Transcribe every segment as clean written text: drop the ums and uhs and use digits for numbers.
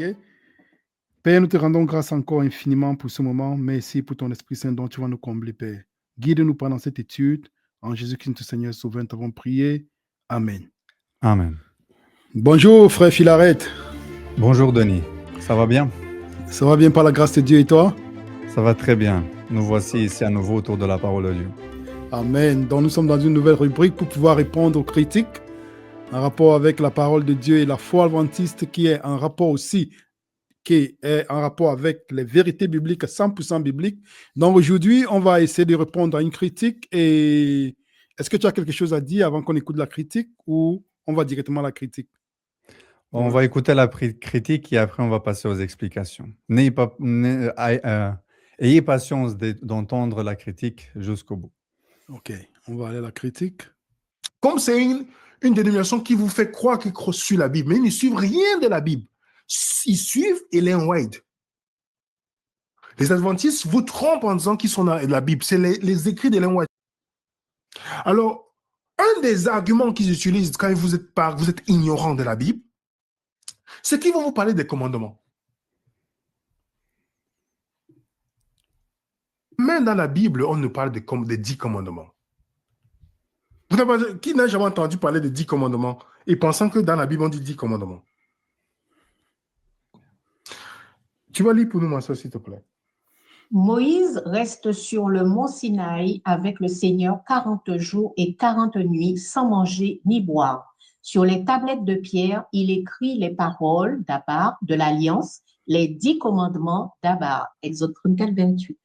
prier. Père, nous te rendons grâce encore infiniment pour ce moment. Merci pour ton Esprit Saint dont tu vas nous combler, Père. Guide-nous pendant cette étude. En Jésus-Christ, notre Seigneur Sauveur, nous t'avons prié. Amen. Amen. Bonjour, frère Philaret. Bonjour Denis, ça va bien? Ça va bien par la grâce de Dieu et toi? Ça va très bien. Nous voici ici à nouveau autour de la parole de Dieu. Amen. Donc nous sommes dans une nouvelle rubrique pour pouvoir répondre aux critiques en rapport avec la parole de Dieu et la foi adventiste qui est en rapport aussi, qui est en rapport avec les vérités bibliques, 100% bibliques. Donc aujourd'hui, on va essayer de répondre à une critique. Et est-ce que tu as quelque chose à dire avant qu'on écoute la critique ou on va directement à la critique? On va écouter la critique et après on va passer aux explications. Ayez patience d'entendre la critique jusqu'au bout. Ok, on va aller à la critique. Comme c'est une dénomination qui vous fait croire qu'ils suivent la Bible, mais ils ne suivent rien de la Bible. Ils suivent Ellen White. Les adventistes vous trompent en disant qu'ils sont dans la Bible. C'est les écrits d'Ellen White. Alors, un des arguments qu'ils utilisent quand vous êtes ignorant de la Bible, c'est qu'ils vont vous parler des commandements. Même dans la Bible, on nous parle des 10 commandements. Qui n'a jamais entendu parler des 10 commandements et pensant que dans la Bible, on dit 10 commandements? Tu vas lire pour nous, ma soeur, s'il te plaît. Moïse reste sur le mont Sinaï avec le Seigneur 40 jours et 40 nuits sans manger ni boire. Sur les tablettes de pierre, il écrit les paroles d'Abar, de l'Alliance, les 10 commandements d'Abar. Exode 34, 28.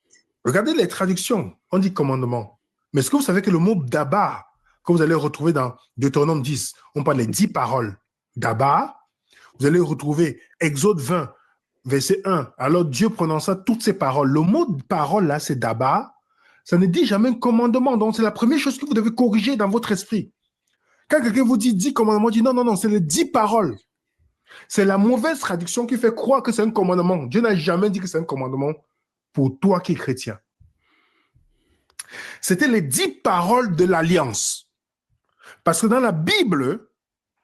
Regardez les traductions, on dit commandement. Mais est-ce que vous savez que le mot d'Abar, que vous allez retrouver dans Deutéronome 10, on parle des 10 paroles d'Abar, vous allez retrouver Exode 20, verset 1. Alors Dieu prononça toutes ces paroles. Le mot de parole là, c'est d'Abar. Ça ne dit jamais un commandement. Donc c'est la première chose que vous devez corriger dans votre esprit. Quand quelqu'un vous dit 10 commandements, dit non, c'est les 10 paroles. C'est la mauvaise traduction qui fait croire que c'est un commandement. Dieu n'a jamais dit que c'est un commandement pour toi qui es chrétien. C'était les 10 paroles de l'Alliance. Parce que dans la Bible,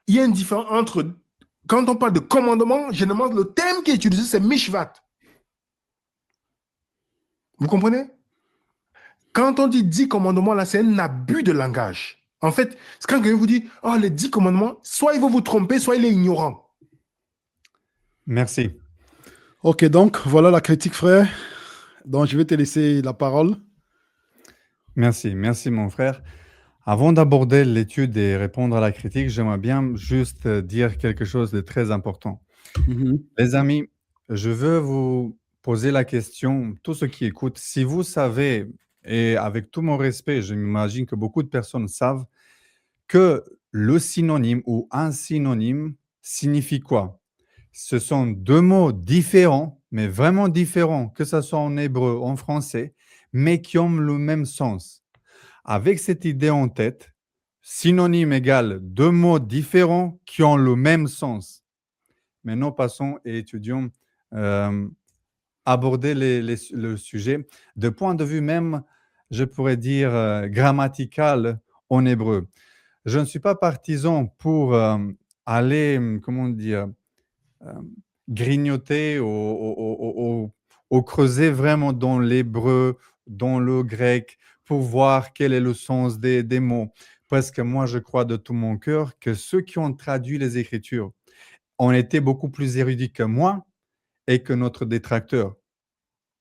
il y a une différence entre, quand on parle de commandement, généralement le terme qui est utilisé, c'est mishvat. Vous comprenez? Quand on dit 10 commandements, là, c'est un abus de langage. En fait, c'est quand quelqu'un vous dit, oh, les 10 commandements, soit il va vous tromper, soit il est ignorant. Merci. Ok, donc voilà la critique, frère. Donc je vais te laisser la parole. Merci mon frère. Avant d'aborder l'étude et répondre à la critique, j'aimerais bien juste dire quelque chose de très important. Les amis, je veux vous poser la question, tous ceux qui écoutent, si vous savez, et avec tout mon respect, je m'imagine que beaucoup de personnes savent, que le synonyme ou un synonyme signifie quoi? Ce sont deux mots différents, mais vraiment différents, que ce soit en hébreu, en français, mais qui ont le même sens. Avec cette idée en tête, synonyme égale deux mots différents qui ont le même sens. Maintenant, passons et étudions, aborder le sujet de point de vue même, je pourrais dire, grammatical en hébreu. Je ne suis pas partisan pour aller, comment dire, grignoter ou creuser vraiment dans l'hébreu, dans le grec, pour voir quel est le sens des mots. Parce que moi, je crois de tout mon cœur que ceux qui ont traduit les Écritures ont été beaucoup plus érudits que moi et que notre détracteur.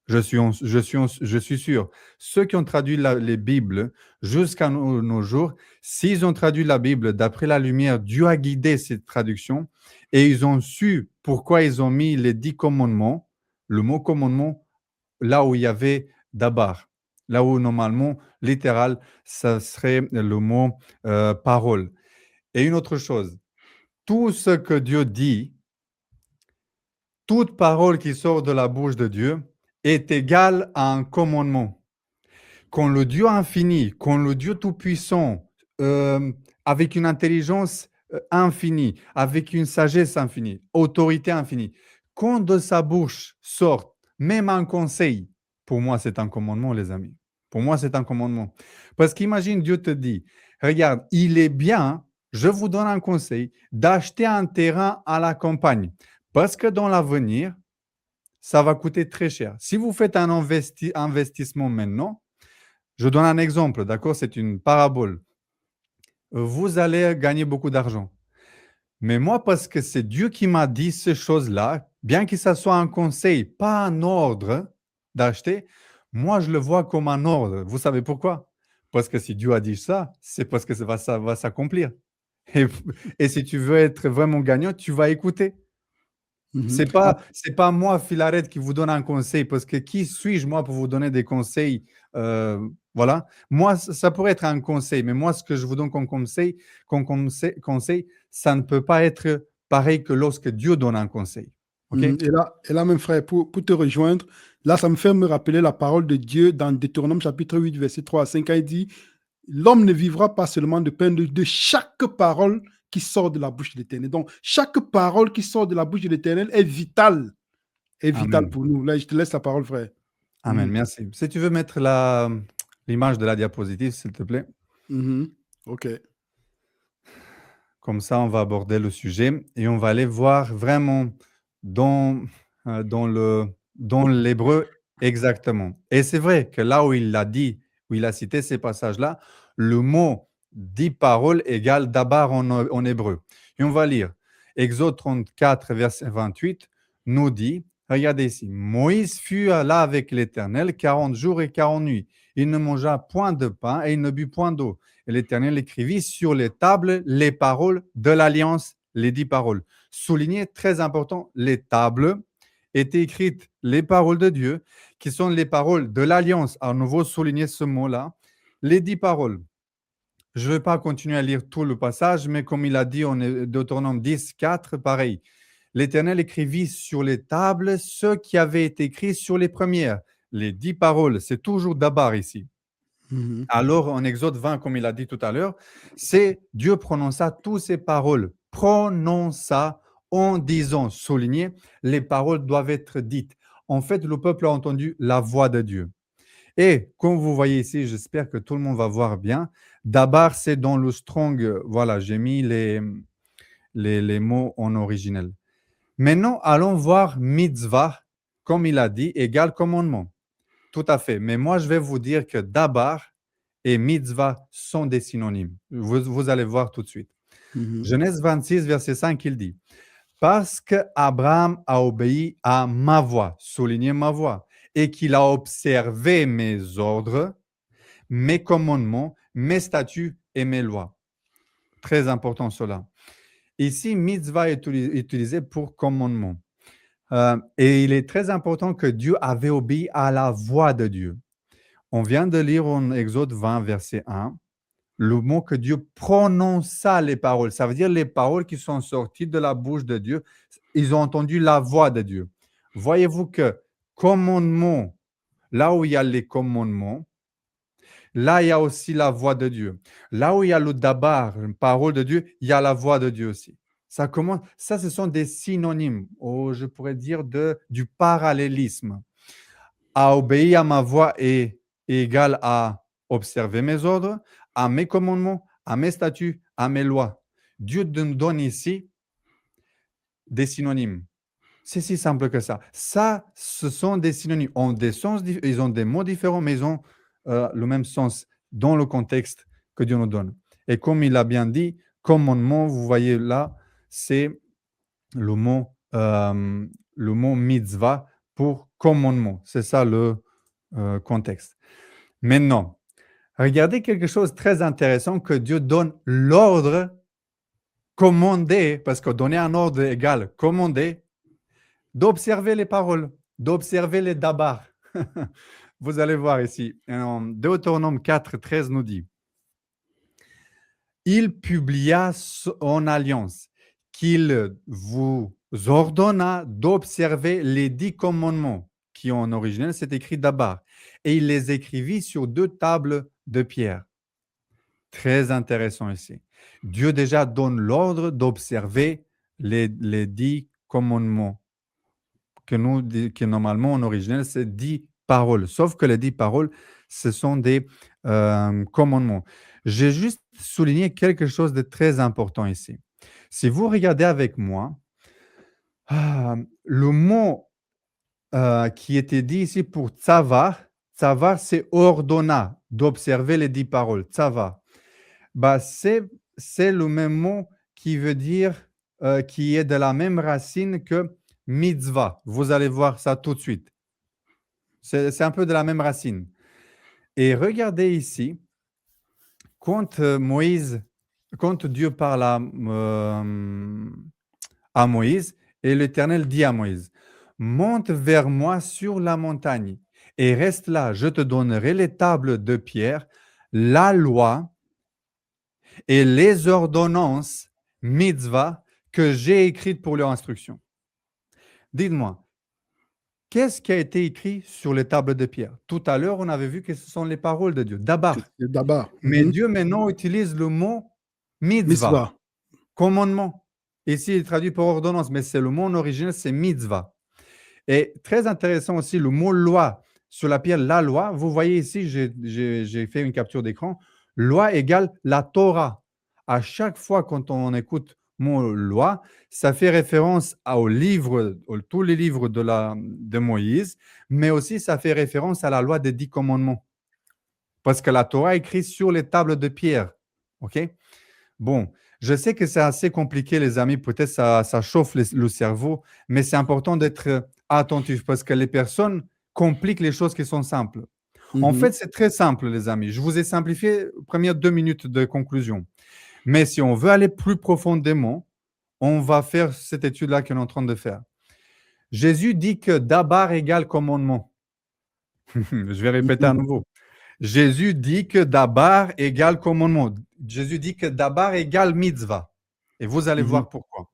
Je suis sûr. Ceux qui ont traduit les Bibles jusqu'à nos jours, s'ils ont traduit la Bible d'après la lumière, Dieu a guidé cette traduction et ils ont su pourquoi ils ont mis les 10 commandements, le mot commandement, là où il y avait dabar, là où normalement, littéral, ça serait le mot parole. Et une autre chose, tout ce que Dieu dit, toute parole qui sort de la bouche de Dieu, est égal à un commandement. Quand le Dieu infini, quand le Dieu tout-puissant, avec une intelligence infinie, avec une sagesse infinie, autorité infinie, quand de sa bouche sort même un conseil, pour moi c'est un commandement, les amis. Pour moi c'est un commandement. Parce qu'imagine Dieu te dit, regarde, il est bien, je vous donne un conseil, d'acheter un terrain à la campagne. Parce que dans l'avenir, ça va coûter très cher. Si vous faites un investissement maintenant, je donne un exemple, d'accord? C'est une parabole. Vous allez gagner beaucoup d'argent. Mais moi, parce que c'est Dieu qui m'a dit ces choses-là, bien que ça soit un conseil, pas un ordre d'acheter, moi, je le vois comme un ordre. Vous savez pourquoi? Parce que si Dieu a dit ça, c'est parce que ça va s'accomplir. Et, et si tu veux être vraiment gagnant, tu vas écouter. Mhm. Ah, C'est pas moi, Philarète, qui vous donne un conseil, parce que qui suis-je, moi, pour vous donner des conseils? Voilà. Moi, ça pourrait être un conseil, mais moi, ce que je vous donne comme conseil, ça ne peut pas être pareil que lorsque Dieu donne un conseil. OK? et là, même frère, pour te rejoindre, là, ça me fait me rappeler la parole de Dieu dans Deutéronome chapitre 8, verset 3 à 5, quand il dit, l'homme ne vivra pas seulement de pain, de chaque parole qui sort de la bouche de l'Éternel. Donc, chaque parole qui sort de la bouche de l'Éternel est vitale Amen. pour nous. Là, je te laisse la parole, frère. Amen. Mhm. Merci. Si tu veux mettre l'image de la diapositive, s'il te plaît. Mhm. OK. Comme ça, on va aborder le sujet et on va aller voir vraiment dans, dans l'hébreu exactement. Et c'est vrai que là où il l'a dit, où il a cité ces passages-là, le mot 10 paroles égale dabar en hébreu. Et on va lire. Exode 34, verset 28 nous dit, regardez ici, Moïse fut là avec l'Éternel 40 jours et 40 nuits. Il ne mangea point de pain et il ne but point d'eau. Et l'Éternel écrivit sur les tables les paroles de l'alliance, les 10 paroles. Souligné, très important, les tables étaient écrites les paroles de Dieu, qui sont les paroles de l'alliance. À nouveau, souligner ce mot-là, les 10 paroles. Je ne vais pas continuer à lire tout le passage, mais comme il a dit en Deutéronome 10, 4, pareil. L'Éternel écrivit sur les tables ce qui avait été écrit sur les premières. Les 10 paroles, c'est toujours d'abord ici. Mhm. Alors, en Exode 20, comme il a dit tout à l'heure, c'est Dieu prononça toutes ces paroles, prononça en disant, souligné, les paroles doivent être dites. En fait, le peuple a entendu la voix de Dieu. Et comme vous voyez ici, j'espère que tout le monde va voir bien. D'abord, c'est dans le strong. Voilà, j'ai mis les mots en original. Maintenant, allons voir mitzvah, comme il a dit, égal commandement. Tout à fait. Mais moi, je vais vous dire que dabar et mitzvah sont des synonymes. Vous allez voir tout de suite. Mhm. Genèse 26, verset 5, il dit, parce qu'Abraham a obéi à ma voix, soulignez ma voix, et qu'il a observé mes ordres, mes commandements, mes statuts et mes lois. Très important cela. Ici, mitzvah est utilisé pour commandement. Et il est très important que Dieu avait obéi à la voix de Dieu. On vient de lire en Exode 20, verset 1, le mot que Dieu prononça les paroles. Ça veut dire les paroles qui sont sorties de la bouche de Dieu. Ils ont entendu la voix de Dieu. Voyez-vous que commandement, là où il y a les commandements, là il y a aussi la voix de Dieu. Là où il y a le dabar, une parole de Dieu, il y a la voix de Dieu aussi. Ça, ce sont des synonymes, ou je pourrais dire du parallélisme. À obéir à ma voix est égal à observer mes ordres, à mes commandements, à mes statuts, à mes lois. Dieu nous donne ici des synonymes. C'est si simple que ça. Ça, ce sont des synonymes. Ils ont des mots différents, mais ils ont le même sens dans le contexte que Dieu nous donne. Et comme il a bien dit, commandement, vous voyez là, c'est le mot mitzvah pour commandement. C'est ça le contexte. Maintenant, regardez quelque chose de très intéressant que Dieu donne l'ordre commandé, parce que donner un ordre égale commander, d'observer les paroles, d'observer les dabar. Vous allez voir ici, en Deutéronome 4, 13 nous dit, il publia en alliance qu'il vous ordonna d'observer les 10 commandements, qui en original c'est écrit d'abord, et il les écrivit sur 2 tables de pierre. Très intéressant ici. Dieu déjà donne l'ordre d'observer les 10 commandements, que normalement en original c'est 10 paroles, sauf que les 10 paroles, ce sont des commandements. J'ai juste souligné quelque chose de très important ici. Si vous regardez avec moi, Le mot qui était dit ici pour tsavar, tsavar, c'est ordonna d'observer les 10 paroles. Tsavar. Bah, c'est le même mot qui veut dire, qui est de la même racine que mitzvah. Vous allez voir ça tout de suite. C'est un peu de la même racine. Et regardez ici, quand Dieu parle à Moïse, et l'Éternel dit à Moïse, monte vers moi sur la montagne et reste là, je te donnerai les tables de pierre, la loi et les ordonnances, mitzvah, que j'ai écrites pour leur instruction. Dites-moi, qu'est-ce qui a été écrit sur les tables de pierre? Tout à l'heure, on avait vu que ce sont les paroles de Dieu, d'abord. D'abord. Mais Dieu maintenant utilise le mot mitzvah, Mitzvah. commandement. Ici, il est traduit par ordonnance, mais c'est le mot en original, c'est mitzvah. Et très intéressant aussi, le mot loi sur la pierre, la loi. Vous voyez ici, j'ai fait une capture d'écran. Loi égale la Torah. À chaque fois quand on écoute mot loi, ça fait référence aux livres, tous les livres de Moïse, mais aussi ça fait référence à la loi des 10 commandements. Parce que la Torah est écrite sur les tables de pierre. OK? Bon, je sais que c'est assez compliqué, les amis. Peut-être ça chauffe le cerveau, mais c'est important d'être attentif parce que les personnes compliquent les choses qui sont simples. En fait, c'est très simple, les amis. Je vous ai simplifié les premières 2 minutes de conclusion. Mais si on veut aller plus profondément, on va faire cette étude-là qu'on est en train de faire. Jésus dit que dabar égale commandement. Je vais répéter à nouveau. Jésus dit que dabar égale commandement. Jésus dit que dabar égale mitzvah. Et vous allez voir pourquoi.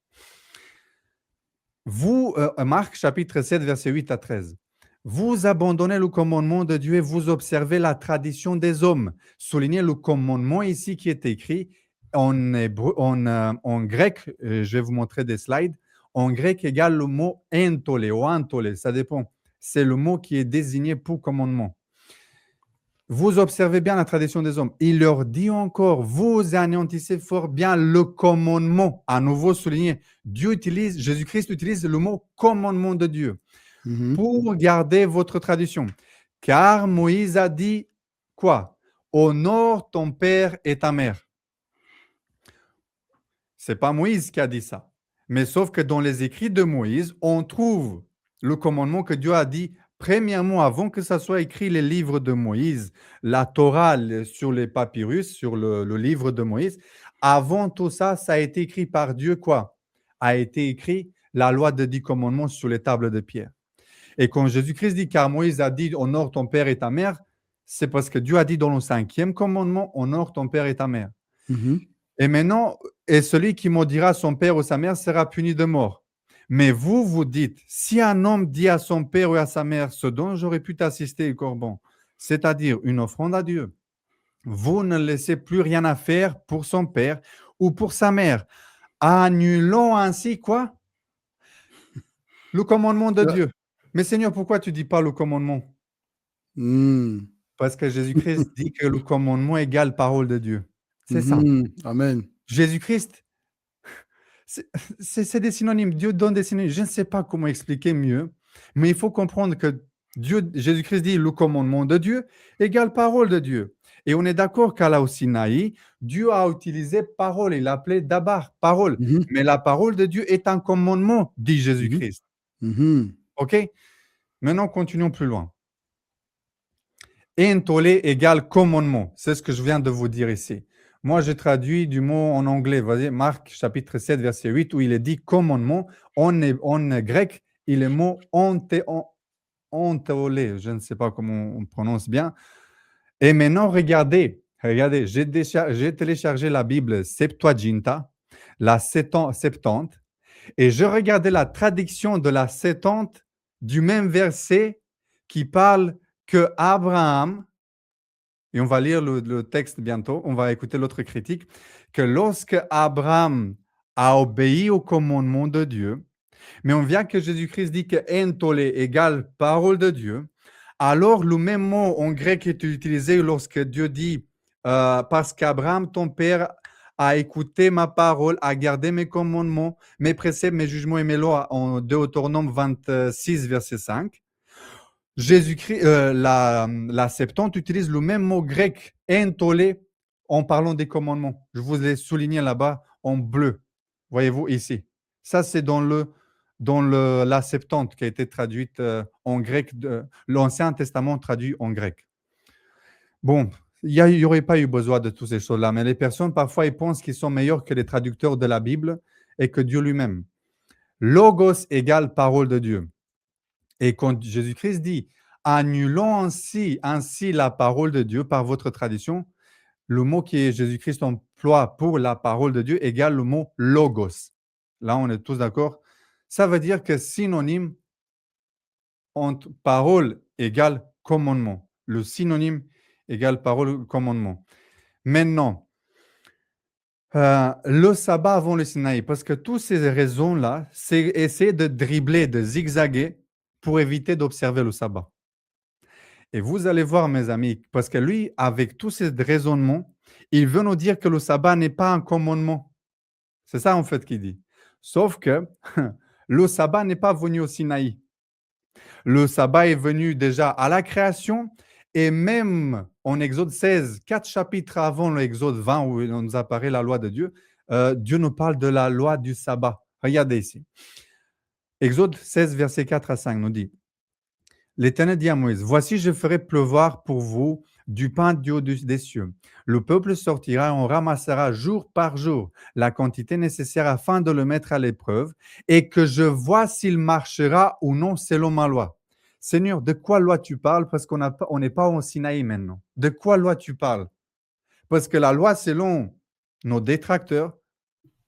Vous, Marc chapitre 7, verset 8 à 13. Vous abandonnez le commandement de Dieu et vous observez la tradition des hommes. Soulignez le commandement ici qui est écrit en hébreu, en grec. Je vais vous montrer des slides. En grec égale le mot entolé ou antolé, ça dépend. C'est le mot qui est désigné pour commandement. Vous observez bien la tradition des hommes. Il leur dit encore, vous anéantissez fort bien le commandement. À nouveau souligné, Jésus-Christ utilise le mot commandement de Dieu pour garder votre tradition. Car Moïse a dit quoi? Honore ton père et ta mère. C'est pas Moïse qui a dit ça. Mais sauf que dans les écrits de Moïse, on trouve le commandement que Dieu a dit. Premièrement, avant que ça soit écrit les livres de Moïse, la Torah sur les papyrus, sur le livre de Moïse, avant tout ça, ça a été écrit par Dieu quoi? A été écrit la loi de 10 commandements sur les tables de pierre. Et quand Jésus-Christ dit, car Moïse a dit, honore ton père et ta mère, c'est parce que Dieu a dit dans le 5e commandement, honore ton père et ta mère. Et maintenant, et celui qui maudira son père ou sa mère sera puni de mort. Mais vous, vous dites, si un homme dit à son père ou à sa mère, ce dont j'aurais pu t'assister, Corban, c'est-à-dire une offrande à Dieu, vous ne laissez plus rien à faire pour son père ou pour sa mère. Annulons ainsi quoi? Le commandement de Dieu. Mais Seigneur, pourquoi tu ne dis pas le commandement? Parce que Jésus-Christ dit que le commandement égale parole de Dieu. C'est ça. Amen. Jésus-Christ, c'est des synonymes. Dieu donne des synonymes. Je ne sais pas comment expliquer mieux, mais il faut comprendre que Jésus-Christ dit le commandement de Dieu égale parole de Dieu. Et on est d'accord qu'à la Sinaï, Dieu a utilisé parole. Il l'appelait dabar, parole. Mais la parole de Dieu est un commandement, dit Jésus-Christ. OK? Maintenant, continuons plus loin. Entolé égale commandement. C'est ce que je viens de vous dire ici. Moi, j'ai traduit du mot en anglais. Voyez, Marc chapitre 7, verset 8, où il est dit commandement. En grec, il est mot entolé. Je ne sais pas comment on prononce bien. Et maintenant, regardez, j'ai téléchargé la Bible Septuaginta, la Septante, et je regardais la traduction de la Septante du même verset qui parle que Abraham, et on va lire le texte bientôt, on va écouter l'autre critique, que lorsque Abraham a obéi au commandement de Dieu, mais on vient que Jésus-Christ dit que entolé égale parole de Dieu, alors le même mot en grec est utilisé lorsque Dieu dit parce qu'Abraham, ton père, à écouter ma parole, à garder mes commandements, mes préceptes, mes jugements et mes lois en Deutéronome 26, verset 5. Jésus-Christ, la Septante utilise le même mot grec, entolé, en parlant des commandements. Je vous ai souligné là-bas en bleu. Voyez-vous ici. Ça, c'est dans la Septante qui a été traduite en grec, l'Ancien Testament traduit en grec. Bon, il n'y aurait pas eu besoin de toutes ces choses-là, mais les personnes, parfois, ils pensent qu'ils sont meilleurs que les traducteurs de la Bible et que Dieu lui-même. Logos égale parole de Dieu. Et quand Jésus-Christ dit « annulons ainsi la parole de Dieu par votre tradition », le mot que Jésus-Christ emploie pour la parole de Dieu égale le mot « logos ». Là, on est tous d'accord. Ça veut dire que synonyme entre parole égale commandement. Le synonyme égale parole, commandement. Maintenant, le sabbat avant le Sinaï, parce que toutes ces raisons-là, c'est essayer de dribbler, de zigzaguer pour éviter d'observer le sabbat. Et vous allez voir, mes amis, parce que lui, avec tous ces raisonnements, il veut nous dire que le sabbat n'est pas un commandement. C'est ça, en fait, qu'il dit. Sauf que le sabbat n'est pas venu au Sinaï. Le sabbat est venu déjà à la création et même en Exode 16, 4 chapitres avant l'Exode 20 où il nous apparaît la loi de Dieu, Dieu nous parle de la loi du sabbat. Regardez ici. Exode 16, verset 4 à 5 nous dit « L'Éternel dit à Moïse, « Voici, je ferai pleuvoir pour vous du pain du haut des cieux. Le peuple sortira et on ramassera jour par jour la quantité nécessaire afin de le mettre à l'épreuve et que je vois s'il marchera ou non selon ma loi. » Seigneur, de quoi loi tu parles? Parce qu'on n'est pas au Sinaï maintenant. De quoi loi tu parles? Parce que la loi, selon nos détracteurs,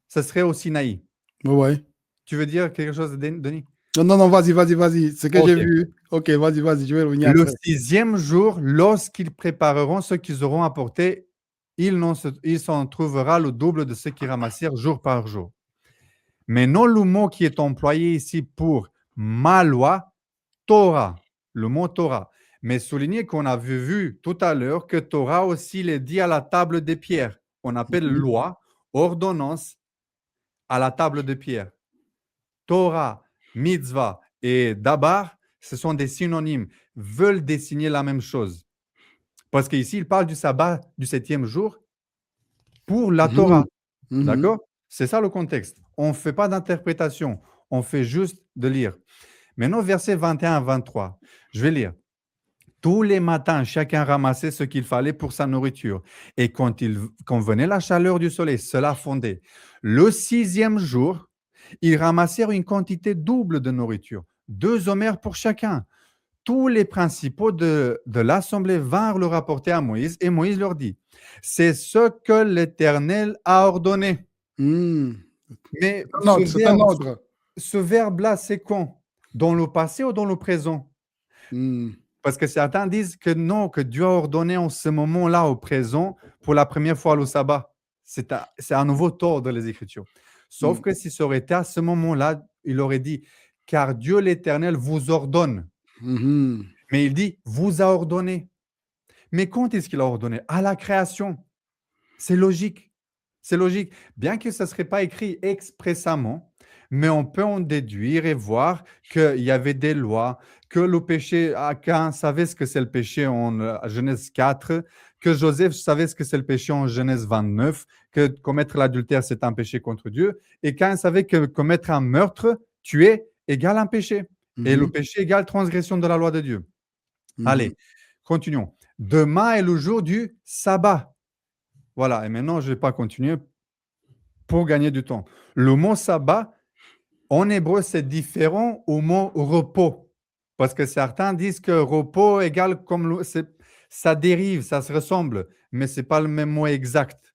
ce serait au Sinaï. Ouais. Tu veux dire quelque chose, Denis? Non, vas-y. Ce que Ok. j'ai vu. Ok, vas-y, je vais revenir Le après. 6e jour, lorsqu'ils prépareront ce qu'ils auront apporté, il s'en trouvera le double de ce qu'ils ramassèrent jour par jour. Mais non le mot qui est employé ici pour ma loi, Torah, le mot Torah. Mais soulignez qu'on a vu tout à l'heure que Torah aussi est dit à la table des pierres. On appelle loi, ordonnance à la table de pierre. Torah, mitzvah et dabar, ce sont des synonymes, veulent désigner la même chose. Parce qu'ici, il parle du sabbat du 7e jour pour la Torah. D'accord? C'est ça le contexte. On ne fait pas d'interprétation, on fait juste de lire. Maintenant, versets 21 à 23, je vais lire. Tous les matins, chacun ramassait ce qu'il fallait pour sa nourriture. Et quand venait la chaleur du soleil, cela fondait. Le 6e jour, ils ramassèrent une quantité double de nourriture, 2 homères pour chacun. Tous les principaux de l'assemblée vinrent le rapporter à Moïse et Moïse leur dit, « C'est ce que l'Éternel a ordonné. » Mais C'est un ordre. ce verbe-là, c'est quand? Dans le passé ou dans le présent? Parce que certains disent que non, que Dieu a ordonné en ce moment-là, au présent, pour la première fois le sabbat. C'est un nouveau tort de les Écritures. Sauf que si ça aurait été à ce moment-là, il aurait dit, « Car Dieu l'Éternel vous ordonne. » Mais il dit, « vous a ordonné. » Mais quand est-ce qu'il a ordonné? À la création. C'est logique. C'est logique. Bien que ça ne serait pas écrit expressément, mais on peut en déduire et voir qu'il y avait des lois, que le péché, Caïn savait ce que c'est le péché en Genèse 4, que Joseph savait ce que c'est le péché en Genèse 29, que commettre l'adultère, c'est un péché contre Dieu, et Caïn savait que commettre un meurtre, tuer, égale un péché. Et le péché égale transgression de la loi de Dieu. Allez, continuons. Demain est le jour du sabbat. Voilà, et maintenant, je ne vais pas continuer pour gagner du temps. Le mot sabbat, en hébreu, c'est différent au mot repos. Parce que certains disent que repos égale comme ça dérive, ça se ressemble, mais ce n'est pas le même mot exact.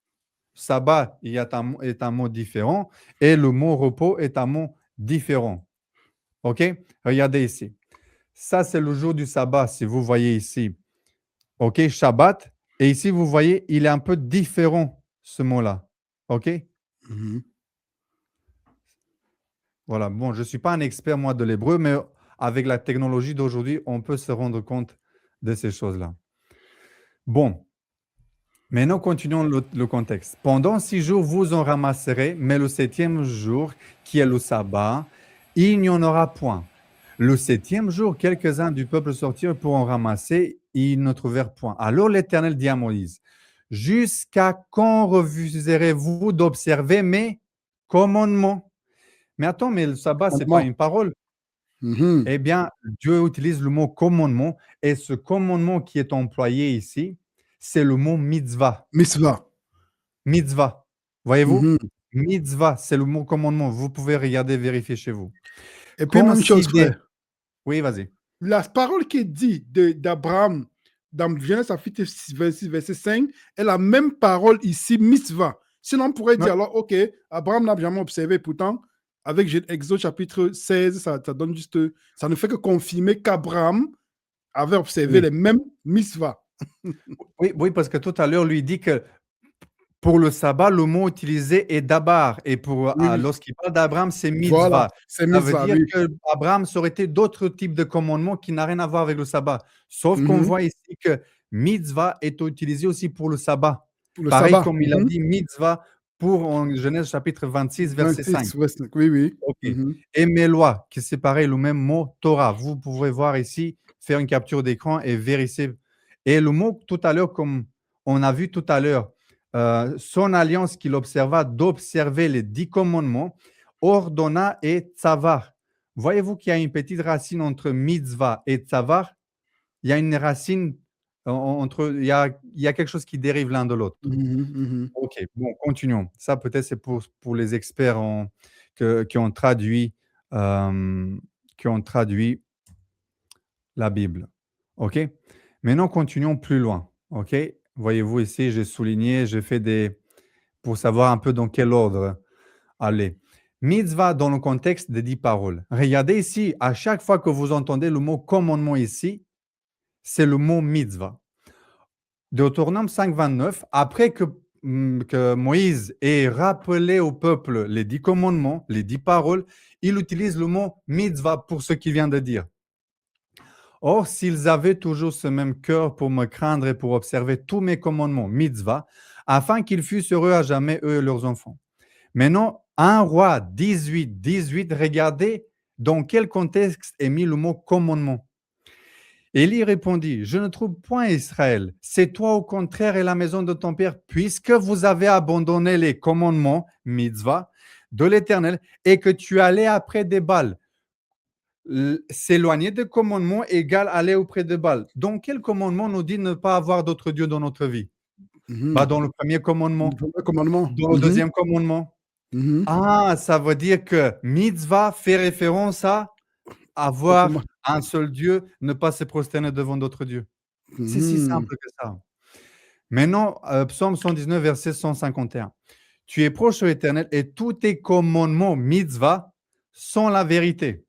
Sabbat est un mot différent et le mot repos est un mot différent. OK? Regardez ici. Ça, c'est le jour du sabbat, si vous voyez ici. OK? Shabbat. Et ici, vous voyez, il est un peu différent, ce mot-là. OK? Voilà. Bon, je ne suis pas un expert, moi, de l'hébreu, mais avec la technologie d'aujourd'hui, on peut se rendre compte de ces choses-là. Bon. Maintenant, continuons le contexte. Pendant 6 jours, vous en ramasserez, mais le 7e jour, qui est le sabbat, il n'y en aura point. Le 7e jour, quelques-uns du peuple sortirent pour en ramasser, et ils ne trouvèrent point. Alors l'Éternel dit à Moïse, jusqu'à quand refuserez-vous d'observer mes commandements? Mais attends, mais le sabbat, ce n'est pas Commandement. une parole. Mhm. Eh bien, Dieu utilise le mot commandement, et ce commandement qui est employé ici, c'est le mot mitzvah. Mitzvah. Mitzvah. Voyez-vous? Mhm. Mitzvah, c'est le mot commandement. Vous pouvez regarder, vérifier chez vous. Et puis, même chose, Considère. frère. Oui, vas-y. La parole qui est dit d'Abraham dans Genèse chapitre 26, verset 5 est la même parole ici, mitzvah. Sinon, on pourrait dire, Ouais. alors, ok, Abraham n'a jamais observé, pourtant, avec Exode chapitre 16, ça donne juste, ça ne fait que confirmer qu'Abraham avait observé Oui. les mêmes mitzvahs. Oui, parce que tout à l'heure, lui dit que pour le sabbat, le mot utilisé est dabar. Et Oui. lorsqu'il parle d'Abraham, c'est mitzvah. Voilà, c'est Ça veut mitzvah, dire oui. qu'Abraham, ça aurait été d'autres types de commandements qui n'ont rien à voir avec le sabbat. Sauf qu'on Mhm. voit ici que mitzvah est utilisé aussi pour le sabbat. Pour le Pareil sabbat. comme il a Mhm. dit mitzvah pour en Genèse chapitre 26, verset 5. 26, verset 5. Oui, oui. Ok. Mhm. Et mes lois, qui c'est pareil, le même mot Torah. Vous pouvez voir ici, faire une capture d'écran et vérifier. Et le mot tout à l'heure, comme on a vu tout à l'heure, son alliance qu'il observa d'observer les 10 commandements, ordonna et tzavar. Voyez-vous qu'il y a une petite racine entre mitzvah et tzavar? Il y a une racine entre, il y a quelque chose qui dérive l'un de l'autre. Mhm, mhm. Ok, bon, continuons. Ça, peut-être, c'est pour les experts qui ont traduit la Bible. Ok? Maintenant, continuons plus loin. Ok? Voyez-vous ici, j'ai souligné, j'ai fait pour savoir un peu dans quel ordre aller. Mitzvah dans le contexte des 10 paroles. Regardez ici, à chaque fois que vous entendez le mot commandement ici, c'est le mot mitzvah. Deutéronome 5, 29, après que Moïse ait rappelé au peuple les 10 commandements, les 10 paroles, il utilise le mot mitzvah pour ce qu'il vient de dire. Or, s'ils avaient toujours ce même cœur pour me craindre et pour observer tous mes commandements, mitzvah, afin qu'ils fussent heureux à jamais, eux et leurs enfants. Maintenant, 1 Roi 18, 18, regardez dans quel contexte est mis le mot commandement. Élie répondit, je ne trouve point Israël. C'est toi au contraire et la maison de ton père, puisque vous avez abandonné les commandements, mitzvah, de l'Éternel, et que tu allais après des Baals. S'éloigner des commandements égale aller auprès des Baals. Donc, quel commandement nous dit ne pas avoir d'autres dieux dans notre vie? Mhm. Dans le premier commandement, Le premier commandement. dans le deuxième commandement. Mhm. Ah, ça veut dire que mitzvah fait référence à avoir Autrement. un seul Dieu, ne pas se prosterner devant d'autres dieux. C'est si Mhm. simple que ça. Maintenant, Psaume 119, verset 151. Tu es proche au Éternel et tous tes commandements, mitzvah, sont la vérité.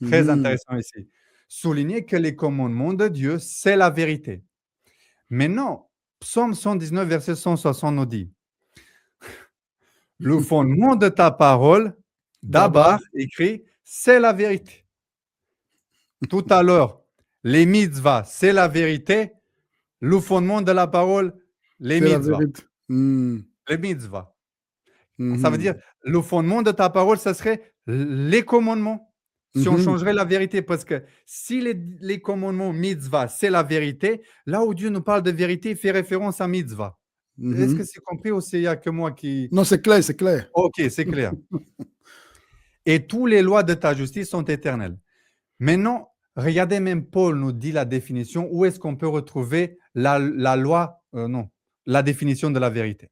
Très Mhm. intéressant ici. Souligner que les commandements de Dieu, c'est la vérité. Maintenant, Psaume 119, verset 160 nous dit le fondement de ta parole, d'abord écrit, c'est la vérité. Tout à l'heure, les mitzvahs, c'est la vérité. Le fondement de la parole, les C'est la mitzvahs. vérité. Mhm. Les mitzvahs. Mhm. Ça veut dire, le fondement de ta parole, ça serait les commandements. Si on Mhm. changerait la vérité, parce que si les commandements mitzvah, c'est la vérité, là où Dieu nous parle de vérité, il fait référence à mitzvah. Est-ce Mhm. que c'est compris ou c'est il n'y a que moi qui... Non, c'est clair, c'est clair. Ok, c'est clair. Et toutes les lois de ta justice sont éternelles. Maintenant, regardez, même Paul nous dit la définition. Où est-ce qu'on peut retrouver la loi, la définition de la vérité?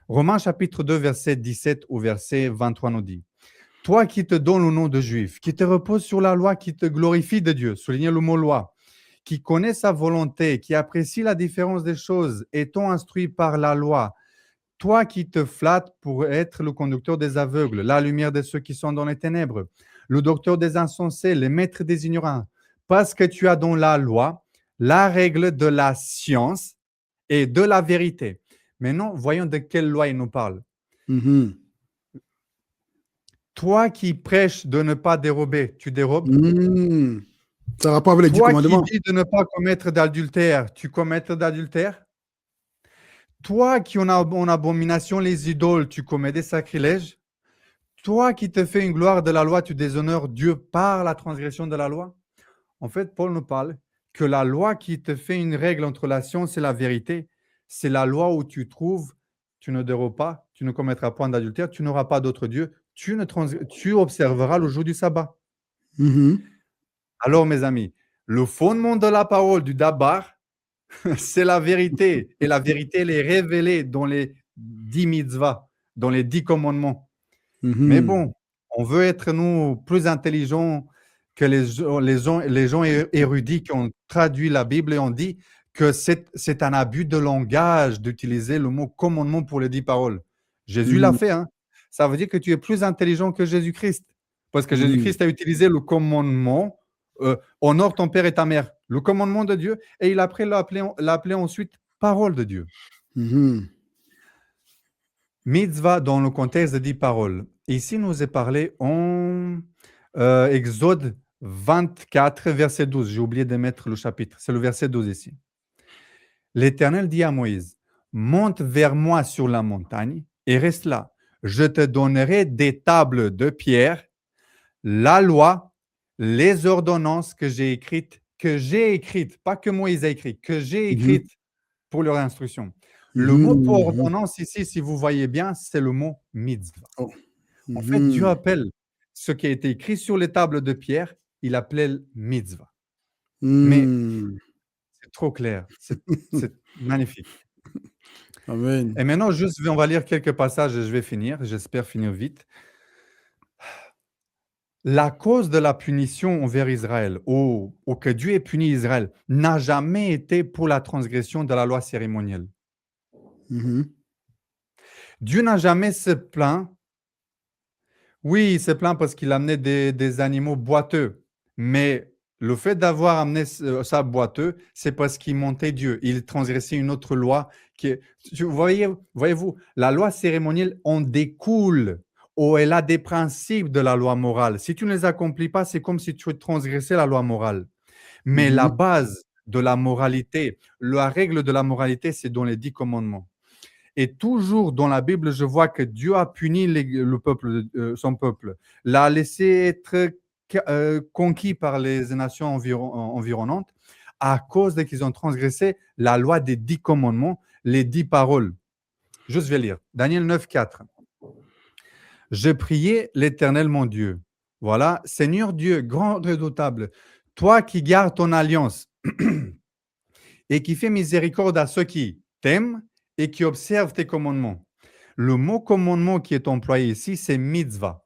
Romains chapitre 2, verset 17 au verset 23 nous dit, toi qui te donnes le nom de juif, qui te repose sur la loi, qui te glorifie de Dieu, soulignez le mot loi, qui connaît sa volonté, qui apprécie la différence des choses, étant instruit par la loi, toi qui te flattes pour être le conducteur des aveugles, la lumière de ceux qui sont dans les ténèbres, le docteur des insensés, le maître des ignorants, parce que tu as dans la loi la règle de la science et de la vérité. Maintenant, voyons de quelle loi il nous parle. Mhm. Toi qui prêches de ne pas dérober, tu dérobes. Mhm. Ça a rapport avec les 10 Toi qui commandements. dis de ne pas commettre d'adultère, tu commets d'adultère. Toi qui en as en abomination les idoles, tu commets des sacrilèges. Toi qui te fais une gloire de la loi, tu déshonores Dieu par la transgression de la loi. En fait, Paul nous parle que la loi qui te fait une règle entre la science et la vérité, c'est la loi où tu trouves, tu ne déroges pas, tu ne commettras point d'adultère, tu n'auras pas d'autre Dieu, tu observeras le jour du sabbat. Mhm. Alors, mes amis, le fondement de la parole du Dabar, c'est la vérité. Et la vérité, elle est révélée dans les 10 mitzvahs, dans les 10 commandements. Mais Mhm. bon, on veut être, nous, plus intelligents que les gens érudits qui ont traduit la Bible et ont dit que c'est un abus de langage d'utiliser le mot commandement pour les 10 paroles. Jésus l'a Mhm. fait, hein. Ça veut dire que tu es plus intelligent que Jésus-Christ. Parce que Mhm. Jésus-Christ a utilisé le commandement honore ton père et ta mère, le commandement de Dieu, et il a après l'appelé ensuite parole de Dieu. Mhm. Mitzvah dans le contexte de 10 paroles. Ici, nous est parlé en Exode 24, verset 12. J'ai oublié de mettre le chapitre. C'est le verset 12 ici. L'Éternel dit à Moïse, monte vers moi sur la montagne et reste là. Je te donnerai des tables de pierre, la loi, les ordonnances que j'ai écrites, pas que Moïse a écrit, que j'ai Mhm. écrites pour leur instruction. Le mot pour Mhm. ordonnance ici, si vous voyez bien, c'est le mot mitzvah. Oh. En fait, Dieu Mhm. appelle ce qui a été écrit sur les tables de pierre, il appelait mitzvah. Mais Mhm. c'est trop clair, c'est magnifique. Amen. Et maintenant, juste, on va lire quelques passages et je vais finir. J'espère finir vite. La cause de la punition envers Israël, ou que Dieu ait puni Israël, n'a jamais été pour la transgression de la loi cérémonielle. Mhm. Dieu n'a jamais se plaint. Oui, il s'est plaint parce qu'il amenait des animaux boiteux. Mais le fait d'avoir amené ça boiteux, c'est parce qu'il montait Dieu. Il transgressait une autre loi. Voyez-vous, la loi cérémonielle en découle. Ou elle a des principes de la loi morale. Si tu ne les accomplis pas, c'est comme si tu transgressais la loi morale. Mais la Mhm. base de la moralité, la règle de la moralité, c'est dans les 10 commandements. Et toujours dans la Bible, je vois que Dieu a puni le peuple, son peuple, l'a laissé être conquis par les nations environnantes à cause de qu'ils ont transgressé la loi des 10 commandements, les 10 paroles. Je vais lire. Daniel 9, 4. Je priais l'Éternel mon Dieu. Voilà, Seigneur Dieu, grand redoutable, toi qui gardes ton alliance et qui fais miséricorde à ceux qui t'aiment et qui observent tes commandements. Le mot commandement qui est employé ici, c'est mitzvah.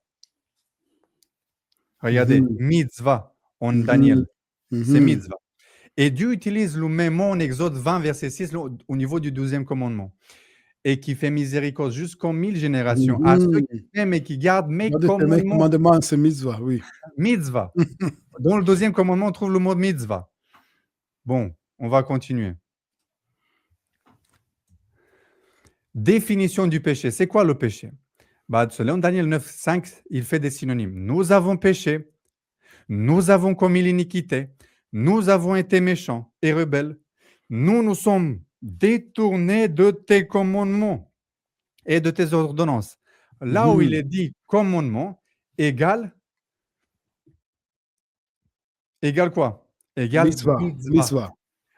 Regardez, Mhm. mitzvah en Mhm. Daniel, c'est Mhm. mitzvah. Et Dieu utilise le même mot en Exode 20, verset 6, au niveau du 12e commandement. Et qui fait miséricorde jusqu'en 1000 générations à ceux qui Mhm. aiment et qui gardent mes Gardez tes mains, commandements. commandements, c'est mitzvah, oui. Mitzvah. Dans le 2e commandement, on trouve le mot mitzvah. Bon, on va continuer. Définition du péché. C'est quoi le péché? Selon Daniel 9, 5, il fait des synonymes. Nous avons péché, nous avons commis l'iniquité, nous avons été méchants et rebelles, nous nous sommes détournés de tes commandements et de tes ordonnances. Là où il Mhm. est dit commandement, égale quoi? Égale Mitzvah, mitzvah. mitzvah,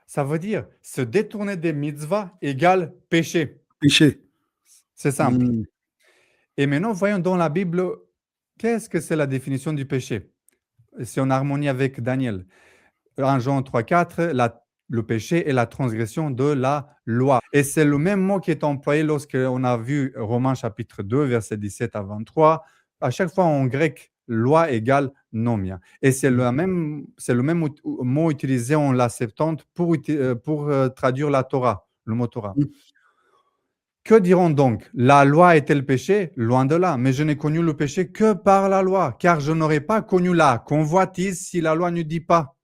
Ça veut dire se détourner des mitzvahs égale péché. péché. C'est simple. Mhm. Et maintenant, voyons dans la Bible, qu'est-ce que c'est la définition du péché? C'est en harmonie avec Daniel. 1 Jean 3, 4, le péché est la transgression de la loi. Et c'est le même mot qui est employé lorsqu'on a vu Romains chapitre 2, verset 17 à 23. À chaque fois en grec, loi égale nomia. Et c'est le même mot utilisé en la Septante pour traduire la Torah, le mot Torah. Mhm. Que diront donc? La loi est-elle péché? Loin de là. Mais je n'ai connu le péché que par la loi, car je n'aurais pas connu la convoitise si la loi ne dit pas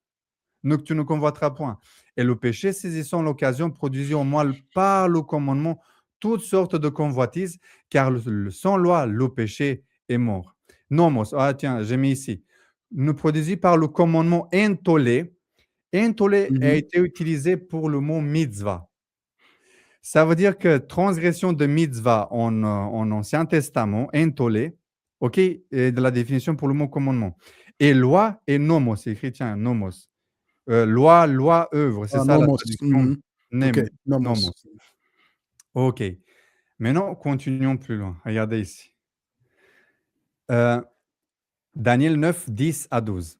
que tu ne convoiteras point. Et le péché, saisissant l'occasion, produisit en moi par le commandement toutes sortes de convoitises, car sans loi, le péché est mort. Nomos, tiens, j'ai mis ici. Ne produisit par le commandement intolé. Intolé a Mhm. été utilisé pour le mot mitzvah. Ça veut dire que transgression de mitzvah en Ancien Testament, intolé, ok, et de la définition pour le mot commandement. Et loi et nomos, c'est écrit, tiens, nomos. Loi, œuvre, c'est Ah, ça la nomos. traduction. Ok, nomos. Nomos. Ok. Maintenant, continuons plus loin. Regardez ici. Daniel 9, 10 à 12.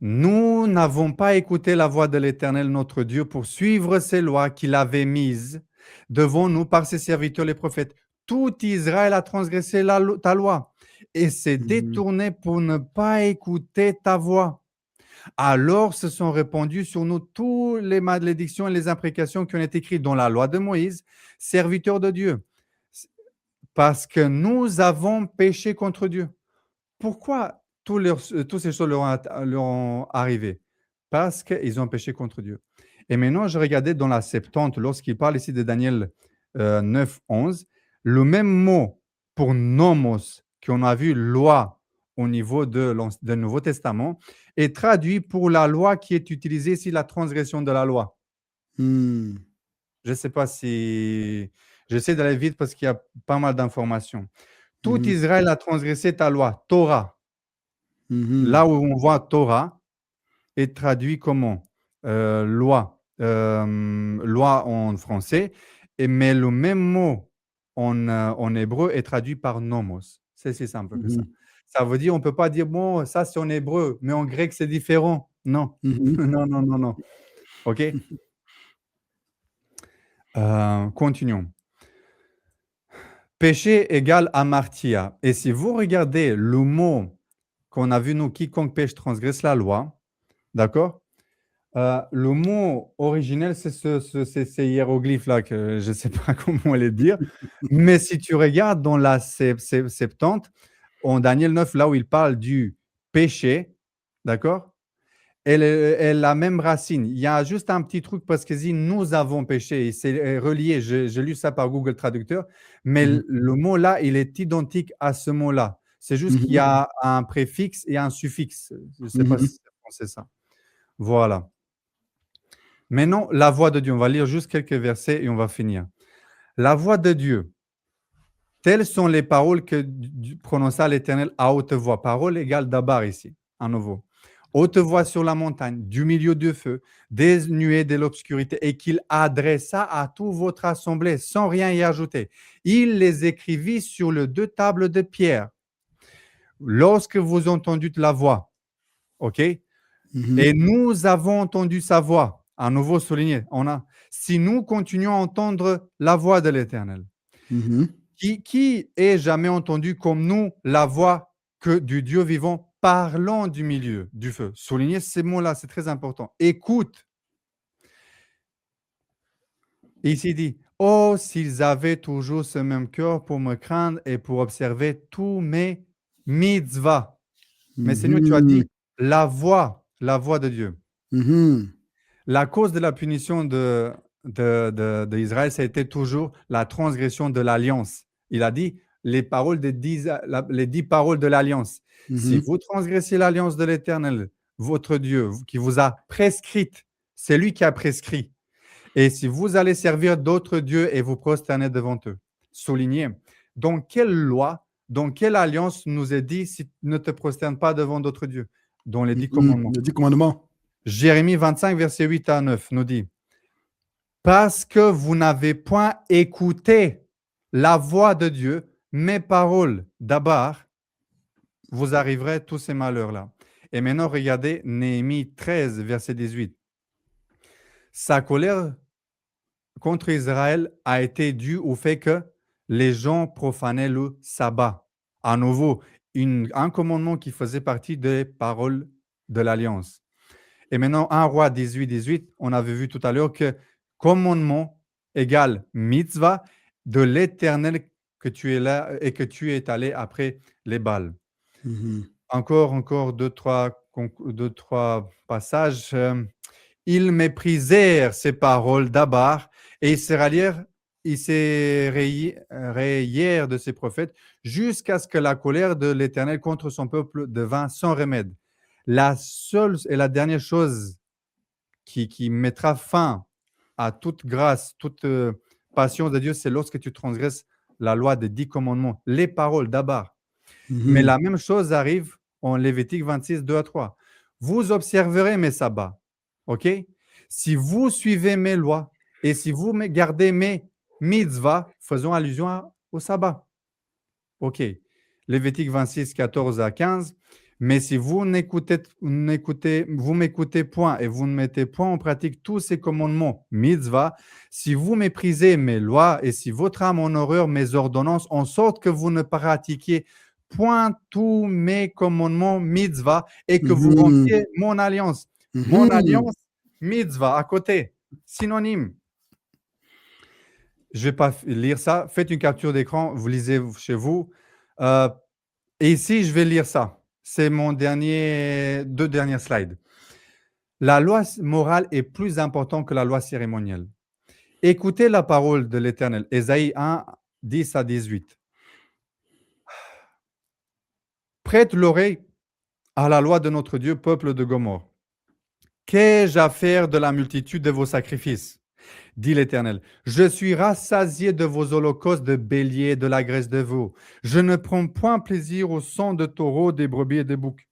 Nous n'avons pas écouté la voix de l'Éternel notre Dieu pour suivre ses lois qu'il avait mises devant nous par ses serviteurs les prophètes. Tout Israël a transgressé ta loi et s'est détourné pour ne pas écouter ta voix. Alors se sont répandues sur nous toutes les malédictions et les imprécations qui ont été écrites dans la loi de Moïse, serviteur de Dieu, parce que nous avons péché contre Dieu. Pourquoi toutes ces choses leur ont arrivé? Parce qu'ils ont péché contre Dieu. Et maintenant, je regardais dans la Septante, lorsqu'il parle ici de Daniel 9, 11, le même mot pour nomos, qu'on a vu loi au niveau du Nouveau Testament, est traduit pour la loi qui est utilisée ici, la transgression de la loi. Hmm. Je ne sais pas si... J'essaie d'aller vite parce qu'il y a pas mal d'informations. Tout Israël a transgressé ta loi, Torah. Là où on voit Torah est traduit comment? Loi. Loi en français, mais le même mot en hébreu est traduit par nomos. C'est si simple que ça. Ça veut dire, on ne peut pas dire, bon, ça c'est en hébreu, mais en grec c'est différent. Non. Non. OK? Continuons. Péché égale amartia. Et si vous regardez le mot qu'on a vu, nous, quiconque pêche transgresse la loi, d'accord? Le mot originel, c'est ces hiéroglyphes-là, que je ne sais pas comment les dire. Mais si tu regardes dans la Septante, en Daniel 9, là où il parle du péché, d'accord? Elle est la même racine. Il y a juste un petit truc parce que dit nous avons péché. C'est relié. J'ai lu ça par Google Traducteur. Mais le mot là, il est identique à ce mot-là. C'est juste qu'il y a un préfixe et un suffixe. Je ne sais pas si c'est ça. Voilà. Maintenant, la voix de Dieu. On va lire juste quelques versets et on va finir. La voix de Dieu. Telles sont les paroles que prononça l'Éternel à haute voix. Parole égale d'abord ici, à nouveau. Haute voix sur la montagne, du milieu du feu, des nuées de l'obscurité, et qu'il adressa à toute votre assemblée sans rien y ajouter. Il les écrivit sur les 2 tables de pierre. Lorsque vous entendîtes la voix, ok? Et nous avons entendu sa voix. À nouveau souligné, si nous continuons à entendre la voix de l'Éternel, qui ait jamais entendu comme nous la voix du Dieu vivant parlant du milieu du feu? Soulignez ces mots-là, c'est très important. Écoute. Ici dit, oh, s'ils avaient toujours ce même cœur pour me craindre et pour observer tous mes mitzvahs. Mais Seigneur, tu as dit la voix de Dieu. La cause de la punition d'Israël, ça a été toujours la transgression de l'alliance. Il a dit les 10 paroles de l'alliance. Si vous transgressez l'alliance de l'Éternel, votre Dieu, qui vous a prescrite, c'est lui qui a prescrit. Et si vous allez servir d'autres dieux et vous prosterner devant eux, soulignez, dans quelle loi, dans quelle alliance nous est dit si ne te prosternes pas devant d'autres dieux? Dans les 10 commandements. Les 10 commandements. Jérémie 25, verset 8 à 9 nous dit, parce que vous n'avez point écouté la voix de Dieu, mes paroles d'abord, vous arriverez tous ces malheurs-là. Et maintenant, regardez Néhémie 13, verset 18. Sa colère contre Israël a été due au fait que les gens profanaient le sabbat. À nouveau, un commandement qui faisait partie des paroles de l'Alliance. Et maintenant, 1 Roi 18, 18, on avait vu tout à l'heure que commandement égale mitzvah de l'Éternel que tu es là et que tu es allé après les Baals. Encore deux, trois passages. Ils méprisèrent ces paroles d'Abar et ils se rayèrent de ses prophètes jusqu'à ce que la colère de l'Éternel contre son peuple devint sans remède. La seule et la dernière chose qui mettra fin à toute grâce, toute patience de Dieu, c'est lorsque tu transgresses la loi des 10 commandements, les paroles d'abord. Mais la même chose arrive en Lévitique 26, 2 à 3. Vous observerez mes sabbats. OK? Si vous suivez mes lois et si vous gardez mes mitzvahs, faisons allusion au sabbat. OK. Lévitique 26, 14 à 15. Mais si vous m'écoutez point et vous ne mettez point en pratique tous ces commandements, mitzvah, si vous méprisez mes lois et si votre âme en horreur mes ordonnances, en sorte que vous ne pratiquiez point tous mes commandements, mitzvah, et que vous rompiez mon alliance. Mon alliance, mitzvah, à côté, synonyme. Je ne vais pas lire ça. Faites une capture d'écran, vous lisez chez vous. Et ici, je vais lire ça. C'est mon deux derniers slides. La loi morale est plus importante que la loi cérémonielle. Écoutez la parole de l'Éternel. Ésaïe 1, 10 à 18. Prête l'oreille à la loi de notre Dieu, peuple de Gomorrhe. Qu'ai-je à faire de la multitude de vos sacrifices? Dit l'Éternel. Je suis rassasié de vos holocaustes de béliers, de la graisse de veau. Je ne prends point plaisir au sang de taureaux, des brebis et des boucs.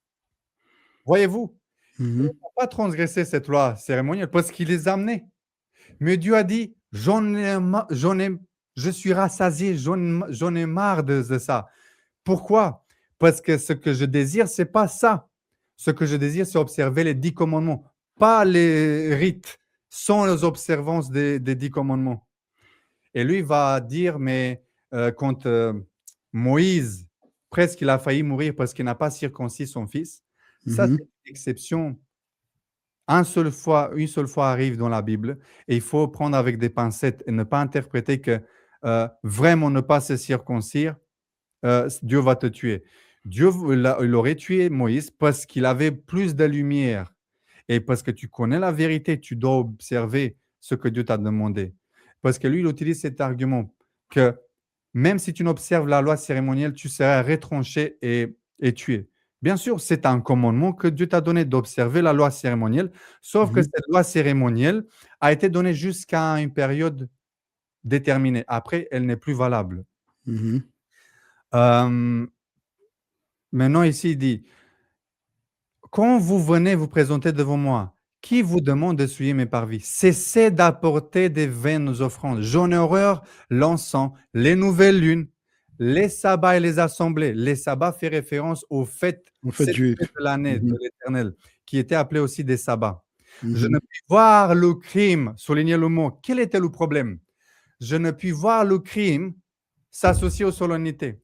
Voyez-vous, ils n'ont pas transgressé cette loi cérémonielle parce qu'il les a amenés. Mais Dieu a dit, je suis rassasié, j'en ai marre de ça. Pourquoi? Parce que ce que je désire, ce n'est pas ça. Ce que je désire, c'est observer les 10 commandements, pas les rites, sans les observances des 10 commandements. Et lui va dire, mais quand Moïse, presque il a failli mourir parce qu'il n'a pas circoncis son fils, ça c'est une exception. Une seule fois arrive dans la Bible et il faut prendre avec des pincettes et ne pas interpréter que vraiment ne pas se circoncire, Dieu va te tuer. Dieu il aurait tué Moïse parce qu'il avait plus de lumière et parce que tu connais la vérité, tu dois observer ce que Dieu t'a demandé. Parce que lui, il utilise cet argument que même si tu n'observes la loi cérémonielle, tu seras retranché et tué. Bien sûr, c'est un commandement que Dieu t'a donné d'observer la loi cérémonielle, sauf que cette loi cérémonielle a été donnée jusqu'à une période déterminée. Après, elle n'est plus valable. Maintenant, ici, il dit, quand vous venez vous présenter devant moi, qui vous demande d'essuyer mes parvis? Cessez d'apporter des vaines offrandes. J'en ai horreur l'encens, les nouvelles lunes, les sabbats et les assemblées. Les sabbats fait référence aux fêtes de l'année de l'Éternel, qui étaient appelées aussi des sabbats. Je ne puis voir le crime, souligner le mot. Quel était le problème? Je ne puis voir le crime s'associer aux solennités.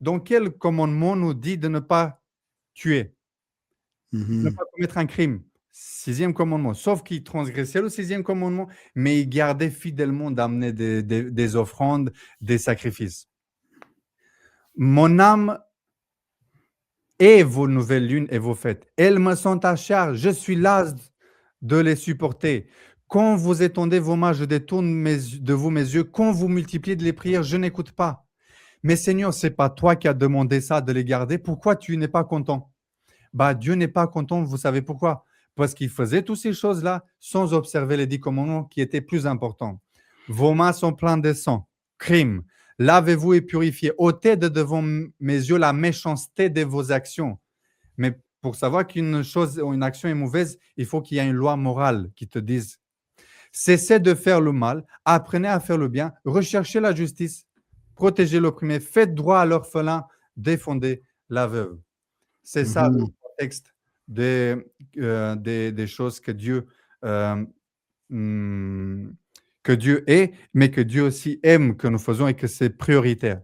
Donc, quel commandement nous dit de ne pas tuer? Ne pas commettre un crime. 6e commandement. Sauf qu'il transgressait le 6e commandement, mais il gardait fidèlement d'amener des offrandes, des sacrifices. Mon âme et vos nouvelles lunes et vos fêtes, elles me sont à charge. Je suis las de les supporter. Quand vous étendez vos mains, je détourne de vous mes yeux. Quand vous multipliez les prières, je n'écoute pas. Mais Seigneur, ce n'est pas toi qui as demandé ça, de les garder. Pourquoi tu n'es pas content? Dieu n'est pas content, vous savez pourquoi? Parce qu'il faisait toutes ces choses-là sans observer les 10 commandements qui étaient plus importants. Vos mains sont pleines de sang, crime. Lavez-vous et purifiez. Ôtez de devant mes yeux la méchanceté de vos actions. Mais pour savoir qu'une chose ou une action est mauvaise, il faut qu'il y ait une loi morale qui te dise. Cessez de faire le mal, apprenez à faire le bien, recherchez la justice, protégez l'opprimé, faites droit à l'orphelin, défendez la veuve. C'est ça le contexte des choses que Dieu est, mais que Dieu aussi aime que nous faisons et que c'est prioritaire.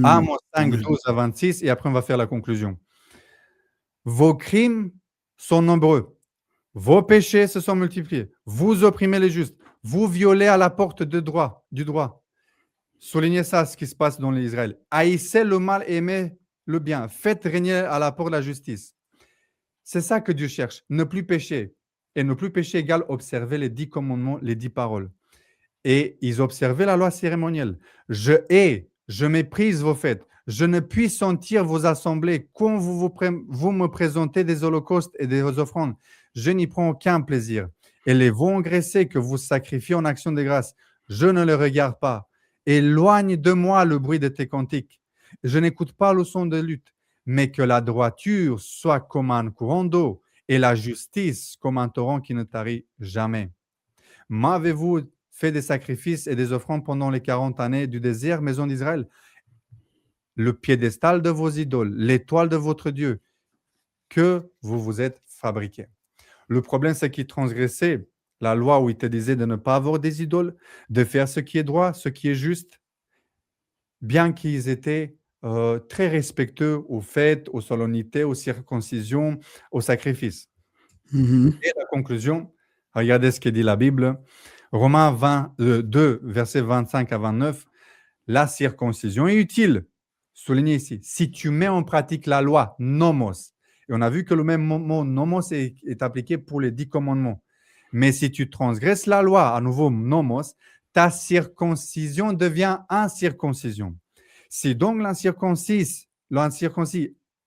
Amos 5, 12 à 26, et après on va faire la conclusion. Vos crimes sont nombreux, vos péchés se sont multipliés, vous opprimez les justes, vous violez à la porte du droit. Soulignez ça, ce qui se passe dans l'Israël. Haïssez le mal et aimez le bien. Faites régner à la porte la justice. C'est ça que Dieu cherche. Ne plus pécher. Et ne plus pécher égale observer les 10 commandements, les 10 paroles. Et ils observaient la loi cérémonielle. Je hais, je méprise vos fêtes. Je ne puis sentir vos assemblées. Quand vous me présentez des holocaustes et des offrandes, je n'y prends aucun plaisir. Et les veaux engraissés que vous sacrifiez en action de grâce, Je ne le regarde pas. Éloigne de moi le bruit de tes cantiques. Je n'écoute pas le son de lutte, mais que la droiture soit comme un courant d'eau et la justice comme un torrent qui ne tarit jamais. M'avez-vous fait des sacrifices et des offrandes pendant les 40 années du désert, maison d'Israël? Le piédestal de vos idoles, l'étoile de votre Dieu, que vous vous êtes fabriqué. Le problème, c'est qu'ils transgressaient la loi où il te disait de ne pas avoir des idoles, de faire ce qui est droit, ce qui est juste, bien qu'ils étaient très respectueux aux fêtes, aux solennités, aux circoncisions, aux sacrifices. Mhm. Et la conclusion, regardez ce que dit la Bible. Romains 2, versets 25 à 29, la circoncision est utile. Soulignez ici, si tu mets en pratique la loi, nomos, et on a vu que le même mot nomos est appliqué pour les 10 commandements. Mais si tu transgresses la loi, à nouveau nomos, ta circoncision devient incirconcision. Si donc l'incirconcis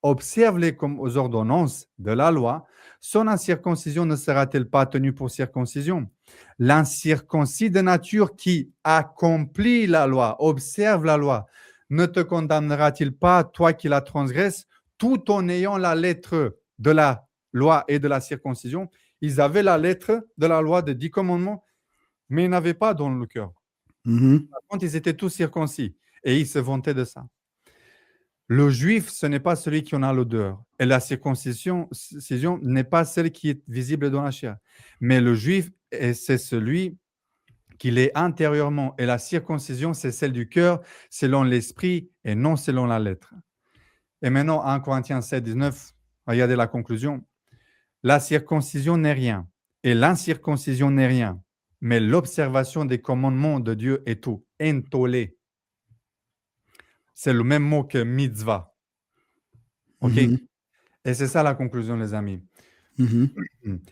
observe les aux ordonnances de la loi, son incirconcision ne sera-t-elle pas tenue pour circoncision? L'incirconcis de nature qui accomplit la loi, observe la loi, ne te condamnera-t-il pas, toi qui la transgresses, tout en ayant la lettre de la loi et de la circoncision? Ils avaient la lettre de la loi des 10 commandements, mais ils n'avaient pas dans le cœur. Mhm. Par contre, ils étaient tous circoncis et ils se vantaient de ça. Le juif, ce n'est pas celui qui en a l'odeur. Et la circoncision n'est pas celle qui est visible dans la chair. Mais le juif, c'est celui qui l'est intérieurement. Et la circoncision, c'est celle du cœur, selon l'esprit et non selon la lettre. Et maintenant, 1 Corinthiens 7, 19, regardez la conclusion. La circoncision n'est rien et l'incirconcision n'est rien. Mais l'observation des commandements de Dieu est tout. Entolé. C'est le même mot que mitzvah. OK? Mhm. Et c'est ça la conclusion, les amis. Mhm.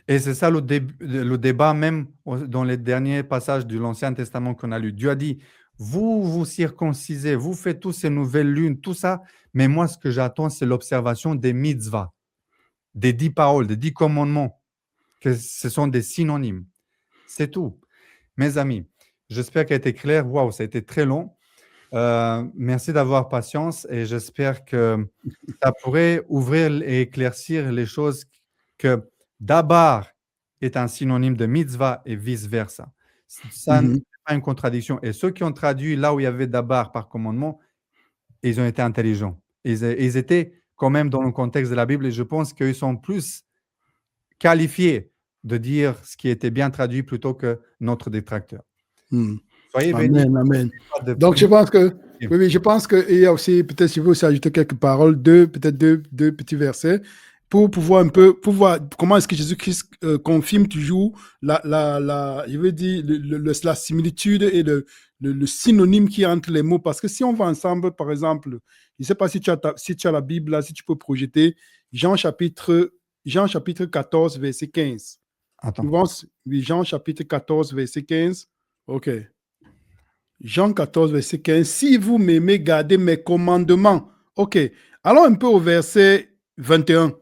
Et c'est ça le débat même dans les derniers passages de l'Ancien Testament qu'on a lu. Dieu a dit, vous vous circoncisez, vous faites tous ces nouvelles lunes, tout ça, mais moi, ce que j'attends, c'est l'observation des mitzvahs, des 10 paroles, des 10 commandements, que ce sont des synonymes. C'est tout. Mes amis, j'espère qu'il a été clair. Waouh, ça a été très long. Merci d'avoir patience et j'espère que ça pourrait ouvrir et éclaircir les choses que dabar est un synonyme de mitzvah et vice-versa. Ça n'est pas une contradiction. Et ceux qui ont traduit là où il y avait dabar par commandement, ils ont été intelligents. Ils étaient quand même dans le contexte de la Bible et je pense qu'ils sont plus qualifiés de dire ce qui était bien traduit plutôt que notre détracteur. Mhm. Soyez bénis. Amen, amen. Donc, je pense que, oui, je pense qu'il y a aussi, peut-être, je veux aussi ajouter quelques paroles, peut-être deux petits versets, pour pouvoir un peu, pour voir comment est-ce que Jésus-Christ confirme toujours je veux dire, la similitude et le synonyme qui est entre les mots. Parce que si on va ensemble, par exemple, je ne sais pas si tu as la Bible là, si tu peux projeter Jean chapitre 14, verset 15. Attends. Oui, Jean chapitre 14, verset 15. OK. Jean 14, verset 15. Si vous m'aimez, gardez mes commandements. OK. Allons un peu au verset 21.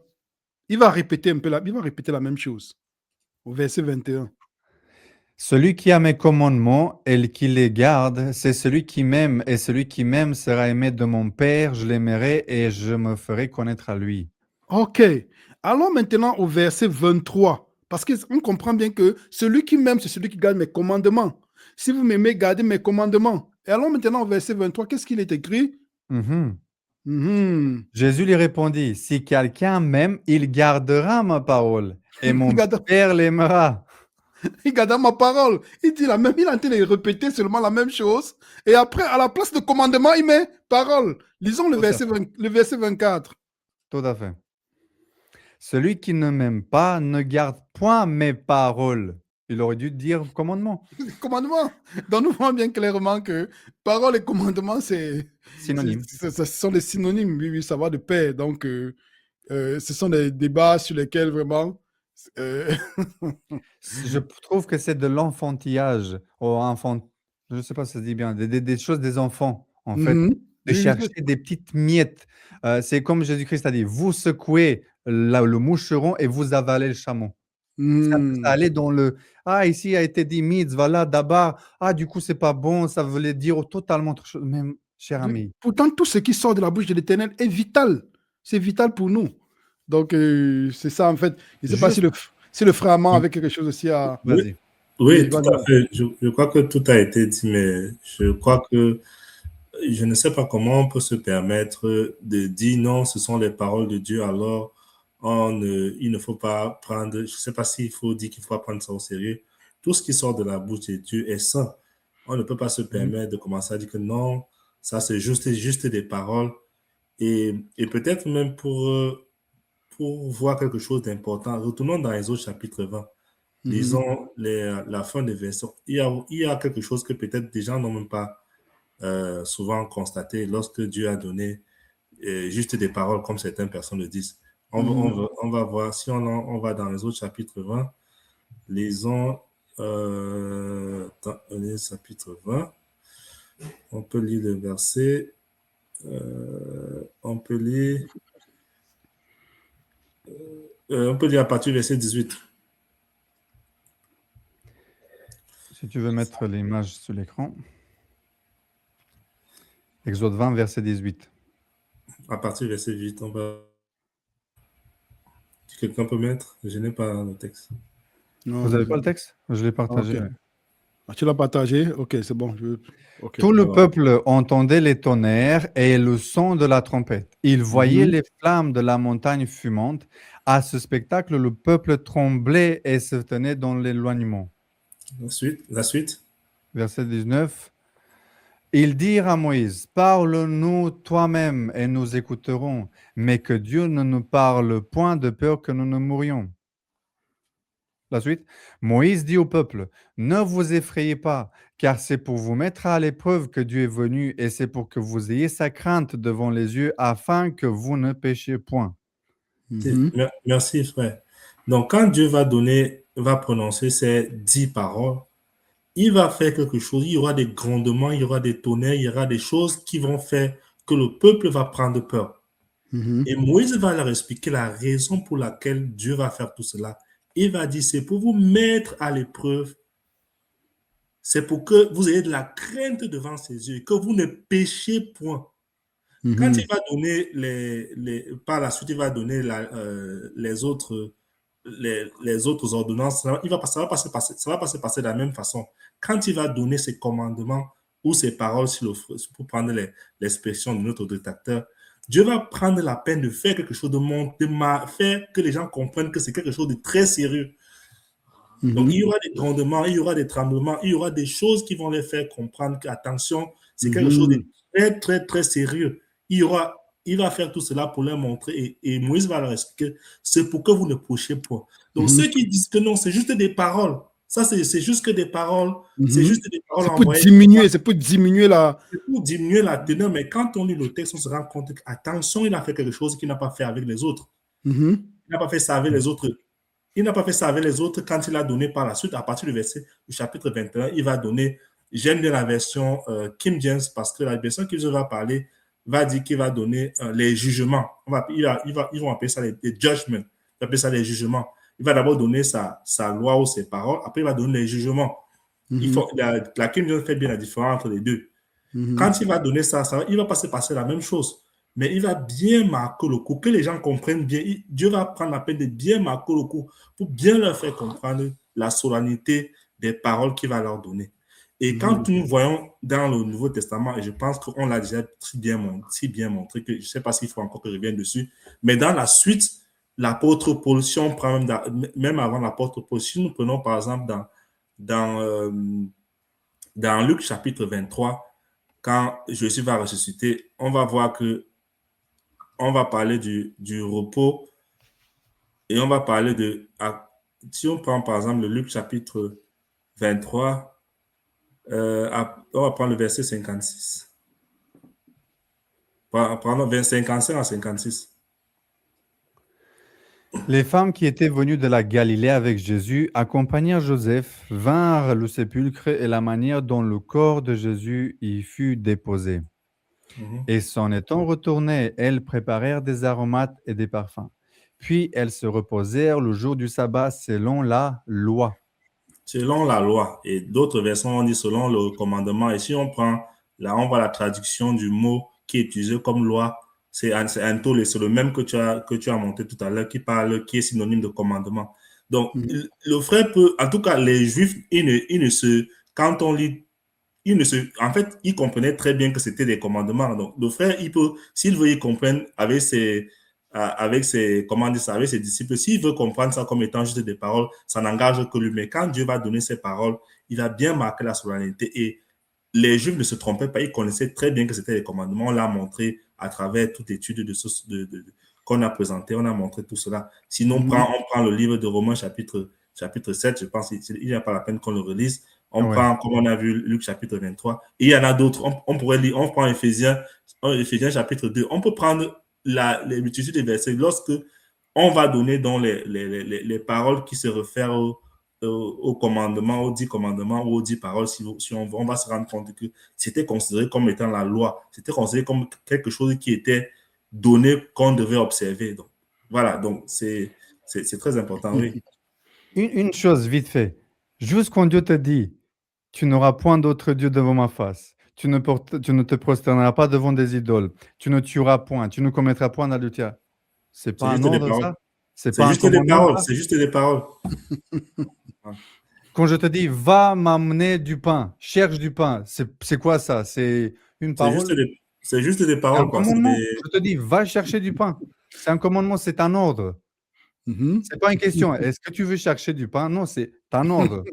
Il va répéter la même chose. Au verset 21. Celui qui a mes commandements et qui les garde, c'est celui qui m'aime, et celui qui m'aime sera aimé de mon Père, je l'aimerai et je me ferai connaître à lui. OK. Allons maintenant au verset 23. Parce qu'on comprend bien que celui qui m'aime, c'est celui qui garde mes commandements. Si vous m'aimez, gardez mes commandements. Et allons maintenant au verset 23. Qu'est-ce qu'il est écrit? Jésus lui répondit, si quelqu'un m'aime, il gardera ma parole et mon Père l'aimera. Il garda ma parole. Il dit la même, il est en train de répéter seulement la même chose. Et après, à la place de commandement, il met parole. Lisons le verset 24. Tout à fait. Celui qui ne m'aime pas ne garde point mes paroles. Il aurait dû dire commandement. Commandement. Donc nous voyons bien clairement que parole et commandement, ce sont des synonymes. Oui, oui, ça va de pair. Donc, ce sont des débats sur lesquels vraiment... Je trouve que c'est de l'enfantillage. Je ne sais pas si ça se dit bien. Des choses des enfants, en fait. De chercher des petites miettes. C'est comme Jésus-Christ a dit, vous secouez le moucheron et vous avalez le chameau. C'est un peu ça, Hmm. aller dans le ah, ici a été dit mitzvah, là, d'abord, ah, du coup, c'est pas bon, ça voulait dire totalement autre chose. Même, cher ami, Pourtant, tout ce qui sort de la bouche de l'Éternel est vital. C'est vital pour nous. Donc, c'est ça, en fait. Je ne sais pas juste, si le frère Amand avait quelque chose aussi à... Oui, vas-y. Oui, oui, tout vas-y. à fait. Je crois que tout a été dit, mais je crois que je ne sais pas comment on peut se permettre de dire non, ce sont les paroles de Dieu, alors il ne faut pas prendre, je ne sais pas s'il faut dire qu'il faut pas prendre ça au sérieux. Tout ce qui sort de la bouche de Dieu est saint. On ne peut pas se permettre de commencer à dire que non, ça c'est juste des paroles. Et peut-être même pour voir quelque chose d'important, retournons dans les autres chapitres 20. Lisons la fin des versets. Il y a quelque chose que peut-être des gens n'ont même pas souvent constaté lorsque Dieu a donné juste des paroles comme certaines personnes le disent. On va voir, si on va dans les autres chapitres 20, lisons dans les chapitres 20, on peut lire le verset, on peut lire à partir du verset 18. Si tu veux mettre l'image sur l'écran. Exode 20, verset 18. À partir du verset 8, on va... Si quelqu'un peut mettre, je n'ai pas le texte. Non, Vous n'avez pas le texte? Je l'ai partagé. Ok. Ouais. Ah, tu l'as partagé? Ok, c'est bon. Ok. Tout le Alors, peuple entendait les tonnerres et le son de la trompette. Il voyait les flammes de la montagne fumante. À ce spectacle, le peuple tremblait et se tenait dans l'éloignement. la suite. Verset 19. Ils dirent à Moïse, parle-nous toi-même et nous écouterons, mais que Dieu ne nous parle point de peur que nous ne mourions. La suite. Moïse dit au peuple, ne vous effrayez pas, car c'est pour vous mettre à l'épreuve que Dieu est venu, et c'est pour que vous ayez sa crainte devant les yeux, afin que vous ne péchiez point. Merci, frère. Donc, quand Dieu va prononcer ces 10 paroles, il va faire quelque chose. Il y aura des grondements, il y aura des tonnerres, il y aura des choses qui vont faire que le peuple va prendre peur. Et Moïse va leur expliquer la raison pour laquelle Dieu va faire tout cela. Il va dire, c'est pour vous mettre à l'épreuve. C'est pour que vous ayez de la crainte devant ses yeux, que vous ne péchiez point. Quand il va donner par la suite, il va donner les autres ordonnances, ça va passer de la même façon. Quand il va donner ses commandements ou ses paroles pour prendre l'expression de notre rédacteur, Dieu va prendre la peine de faire quelque chose, de faire que les gens comprennent que c'est quelque chose de très sérieux. Donc, il y aura des grondements, il y aura des tremblements, il y aura des choses qui vont les faire comprendre qu'attention, c'est quelque chose de très, très, très sérieux. Il va faire tout cela pour leur montrer et Moïse va leur expliquer, c'est pour que vous ne péchiez point. Donc, ceux qui disent que non, c'est juste des paroles, ça, c'est juste que des paroles, c'est juste des paroles envoyées. C'est pour diminuer la... C'est pour diminuer la teneur, mais quand on lit le texte, on se rend compte qu'attention, il a fait quelque chose qu'il n'a pas fait avec les autres. Il n'a pas fait ça avec les autres. Il n'a pas fait ça avec les autres quand il a donné par la suite, à partir du verset du chapitre 21, il va donner, j'aime bien la version King James parce que la version qu'il va parler va dire qu'il va donner les jugements. Ils vont appeler ça les judgments. Ils vont appeler ça les jugements. Il va d'abord donner sa loi ou ses paroles, après il va donner les jugements. La King James fait bien la différence entre les deux. Quand il va donner ça, il va pas se passer la même chose. Mais il va bien marquer le coup, que les gens comprennent bien. Dieu va prendre la peine de bien marquer le coup pour bien leur faire comprendre la solennité des paroles qu'il va leur donner. Et quand nous voyons dans le Nouveau Testament, et je pense qu'on l'a déjà si bien montré, que je ne sais pas s'il faut encore que je revienne dessus, mais dans la suite, l'apôtre Paul, si on prend même avant l'apôtre Paul, si nous prenons par exemple dans Luc chapitre 23, quand Jésus va ressusciter, on va voir que on va parler du repos et on va parler si on prend par exemple le Luc chapitre 23, on va prendre le verset 56. Pardon, 55 à 56. Les femmes qui étaient venues de la Galilée avec Jésus accompagnèrent Joseph, vinrent le sépulcre et la manière dont le corps de Jésus y fut déposé. Et s'en étant retournées, elles préparèrent des aromates et des parfums. Puis elles se reposèrent le jour du sabbat selon la loi. Selon la loi. Et d'autres versions ont dit selon le commandement. Et si on prend, là, on voit la traduction du mot qui est utilisé comme loi. C'est antole, c'est le même que tu as montré tout à l'heure, qui est synonyme de commandement. Donc, le frère peut, en tout cas, les Juifs, quand on lit, en fait, ils comprenaient très bien que c'était des commandements. Donc, le frère, il peut, s'il veut y comprendre avec ses disciples, s'il veut comprendre ça comme étant juste des paroles, ça n'engage que lui. Mais quand Dieu va donner ses paroles, il va bien marquer la solennité. Et les Juifs ne se trompaient pas, ils connaissaient très bien que c'était des commandements. On l'a montré à travers toute étude qu'on a présentée, on a montré tout cela. Sinon, on prend le livre de Romains chapitre 7, je pense qu'il n'y a pas la peine qu'on le relise. On prend, comme on a vu, Luc chapitre 23. Et il y en a d'autres. On pourrait lire, on prend Éphésiens chapitre 2. On peut prendre les multitudes des versets lorsque on va donner dans les paroles qui se réfèrent au commandement, aux 10 commandements ou aux 10 paroles, si on va se rendre compte que c'était considéré comme étant la loi, c'était considéré comme quelque chose qui était donné, qu'on devait observer. Donc, voilà, donc c'est très important, oui. Une chose, vite fait. Juste quand Dieu te dit, tu n'auras point d'autre Dieu devant ma face, tu ne te prosterneras pas devant des idoles, tu ne tueras point, tu ne commettras point d'adultère. C'est pas un ordre, ça? C'est juste des paroles. C'est juste des paroles. Quand je te dis, va m'amener du pain, cherche du pain, c'est quoi ça? C'est une parole? C'est juste des paroles. Je te dis, va chercher du pain. C'est un commandement, c'est un ordre. C'est pas une question. Est-ce que tu veux chercher du pain? Non, c'est un ordre.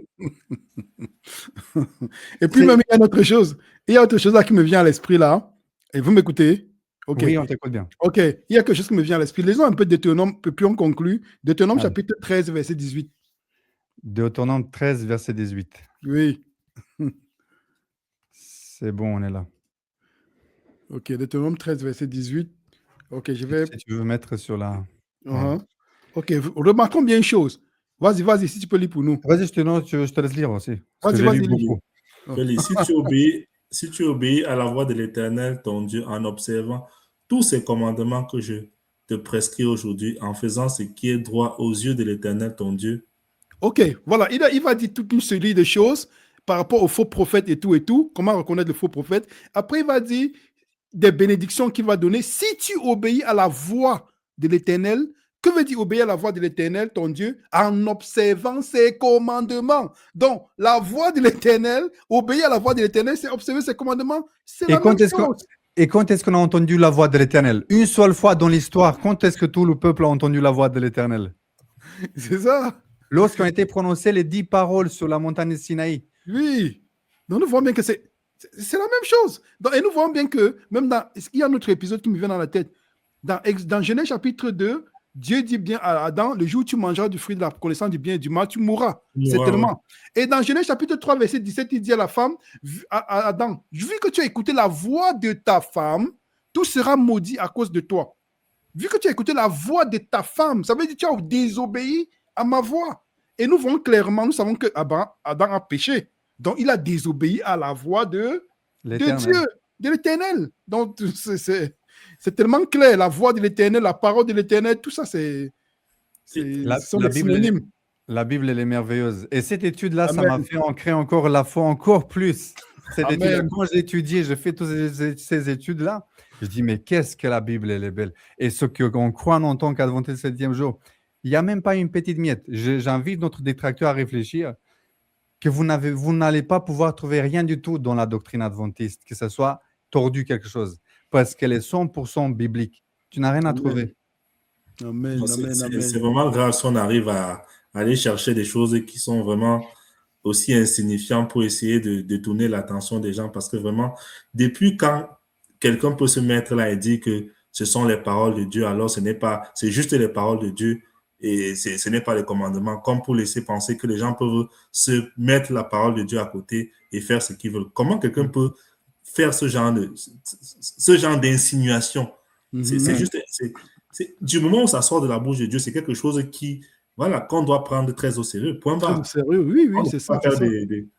Et puis, même, il y a autre chose. Il y a autre chose là qui me vient à l'esprit là. Et vous m'écoutez? Okay. Oui, on t'écoute bien. OK. Il y a quelque chose qui me vient à l'esprit. Lisons un peu Deutéronome, puis on conclut. Deutéronome chapitre 13, verset 18. Deutéronome 13, verset 18. Oui. C'est bon, on est là. OK. Deutéronome 13, verset 18. OK, je vais... Si tu veux mettre sur la... OK. Remarquons bien une chose. Vas-y, si tu peux lire pour nous. Vas-y, je te laisse lire aussi. Vas-y. Si tu obéis à la voix de l'Éternel, ton Dieu, en observant tous ces commandements que je te prescris aujourd'hui, en faisant ce qui est droit aux yeux de l'Éternel, ton Dieu. OK, voilà. Il va dire toute une série de choses par rapport aux faux prophètes et tout, comment reconnaître le faux prophète. Après, il va dire des bénédictions qu'il va donner si tu obéis à la voix de l'Éternel. Que veut dire obéir à la voix de l'Éternel, ton Dieu, en observant ses commandements? Donc, la voix de l'Éternel, obéir à la voix de l'Éternel, c'est observer ses commandements. C'est la même chose. Et quand est-ce qu'on a entendu la voix de l'Éternel? Une seule fois dans l'histoire, quand est-ce que tout le peuple a entendu la voix de l'Éternel? C'est ça. Lorsqu'ont été prononcées les 10 paroles sur la montagne de Sinaï. Oui. Donc, nous voyons bien que c'est la même chose. Donc, et nous voyons bien que, même il y a un autre épisode qui me vient dans la tête. Dans Genèse chapitre 2, Dieu dit bien à Adam, le jour où tu mangeras du fruit de la connaissance du bien et du mal, tu mourras, certainement. Et dans Genèse chapitre 3, verset 17, il dit à la femme, à Adam, vu que tu as écouté la voix de ta femme, tout sera maudit à cause de toi. Vu que tu as écouté la voix de ta femme, ça veut dire que tu as désobéi à ma voix. Et nous voyons clairement, nous savons que Adam a péché. Donc, il a désobéi à la voix de Dieu, de l'Éternel. Donc, c'est tellement clair, la voix de l'Éternel, la parole de l'Éternel, tout ça, ce sont des synonymes. La Bible, elle est merveilleuse. Et cette étude-là, ça m'a fait ancrer encore la foi encore plus. Cette étude, quand j'ai étudié, j'ai fait toutes ces études-là, je dis, mais qu'est-ce que la Bible, elle est belle. Et ce qu'on croit en tant qu'adventiste du 7e jour, il n'y a même pas une petite miette. J'invite notre détracteur à réfléchir que vous n'allez pas pouvoir trouver rien du tout dans la doctrine adventiste, que ce soit tordu quelque chose. Parce qu'elle est 100% biblique. Tu n'as rien à trouver. Amen. C'est vraiment grave si on arrive à aller chercher des choses qui sont vraiment aussi insignifiantes pour essayer de détourner l'attention des gens. Parce que vraiment, depuis quand quelqu'un peut se mettre là et dire que ce sont les paroles de Dieu, alors c'est juste les paroles de Dieu et ce n'est pas les commandements, comme pour laisser penser que les gens peuvent se mettre la parole de Dieu à côté et faire ce qu'ils veulent. Comment quelqu'un peut faire ce genre d'insinuation? C'est juste, du moment où ça sort de la bouche de Dieu, c'est quelque chose qui voilà, qu'on doit prendre très au sérieux. Point Très barre. au sérieux, oui, On ne c'est peut ça. pas faire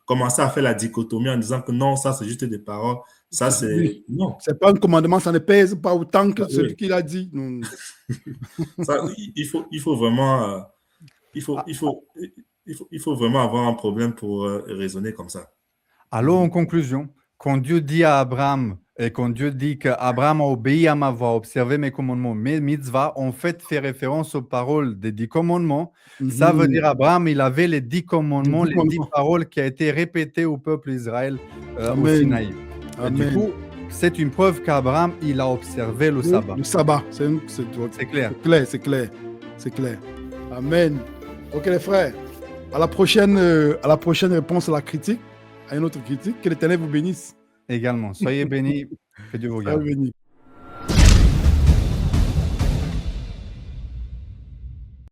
commencer à faire la dichotomie en disant que non, ça c'est juste des paroles. Ça c'est. Oui. Non. C'est pas un commandement, ça ne pèse pas autant que Ah, celui oui. qui l'a dit. Non. Ça, il faut vraiment. Il faut vraiment avoir un problème pour raisonner comme ça. Alors, en conclusion, quand Dieu dit à Abraham et quand Dieu dit qu'Abraham a obéi à ma voix, observé mes commandements, mes mitzvahs, en fait, fait référence aux paroles des 10 commandements. Ça veut dire Abraham, il avait les 10 commandements, les 10 paroles qui ont été répétées au peuple d'Israël au Sinaï. Et du coup, c'est une preuve qu'Abraham, il a observé le sabbat. Le sabbat, c'est clair. C'est clair. Amen. Ok les frères, à la prochaine réponse à la critique, à une autre critique, que l'Éternel vous bénisse. Également. Soyez bénis, que Dieu vous garde.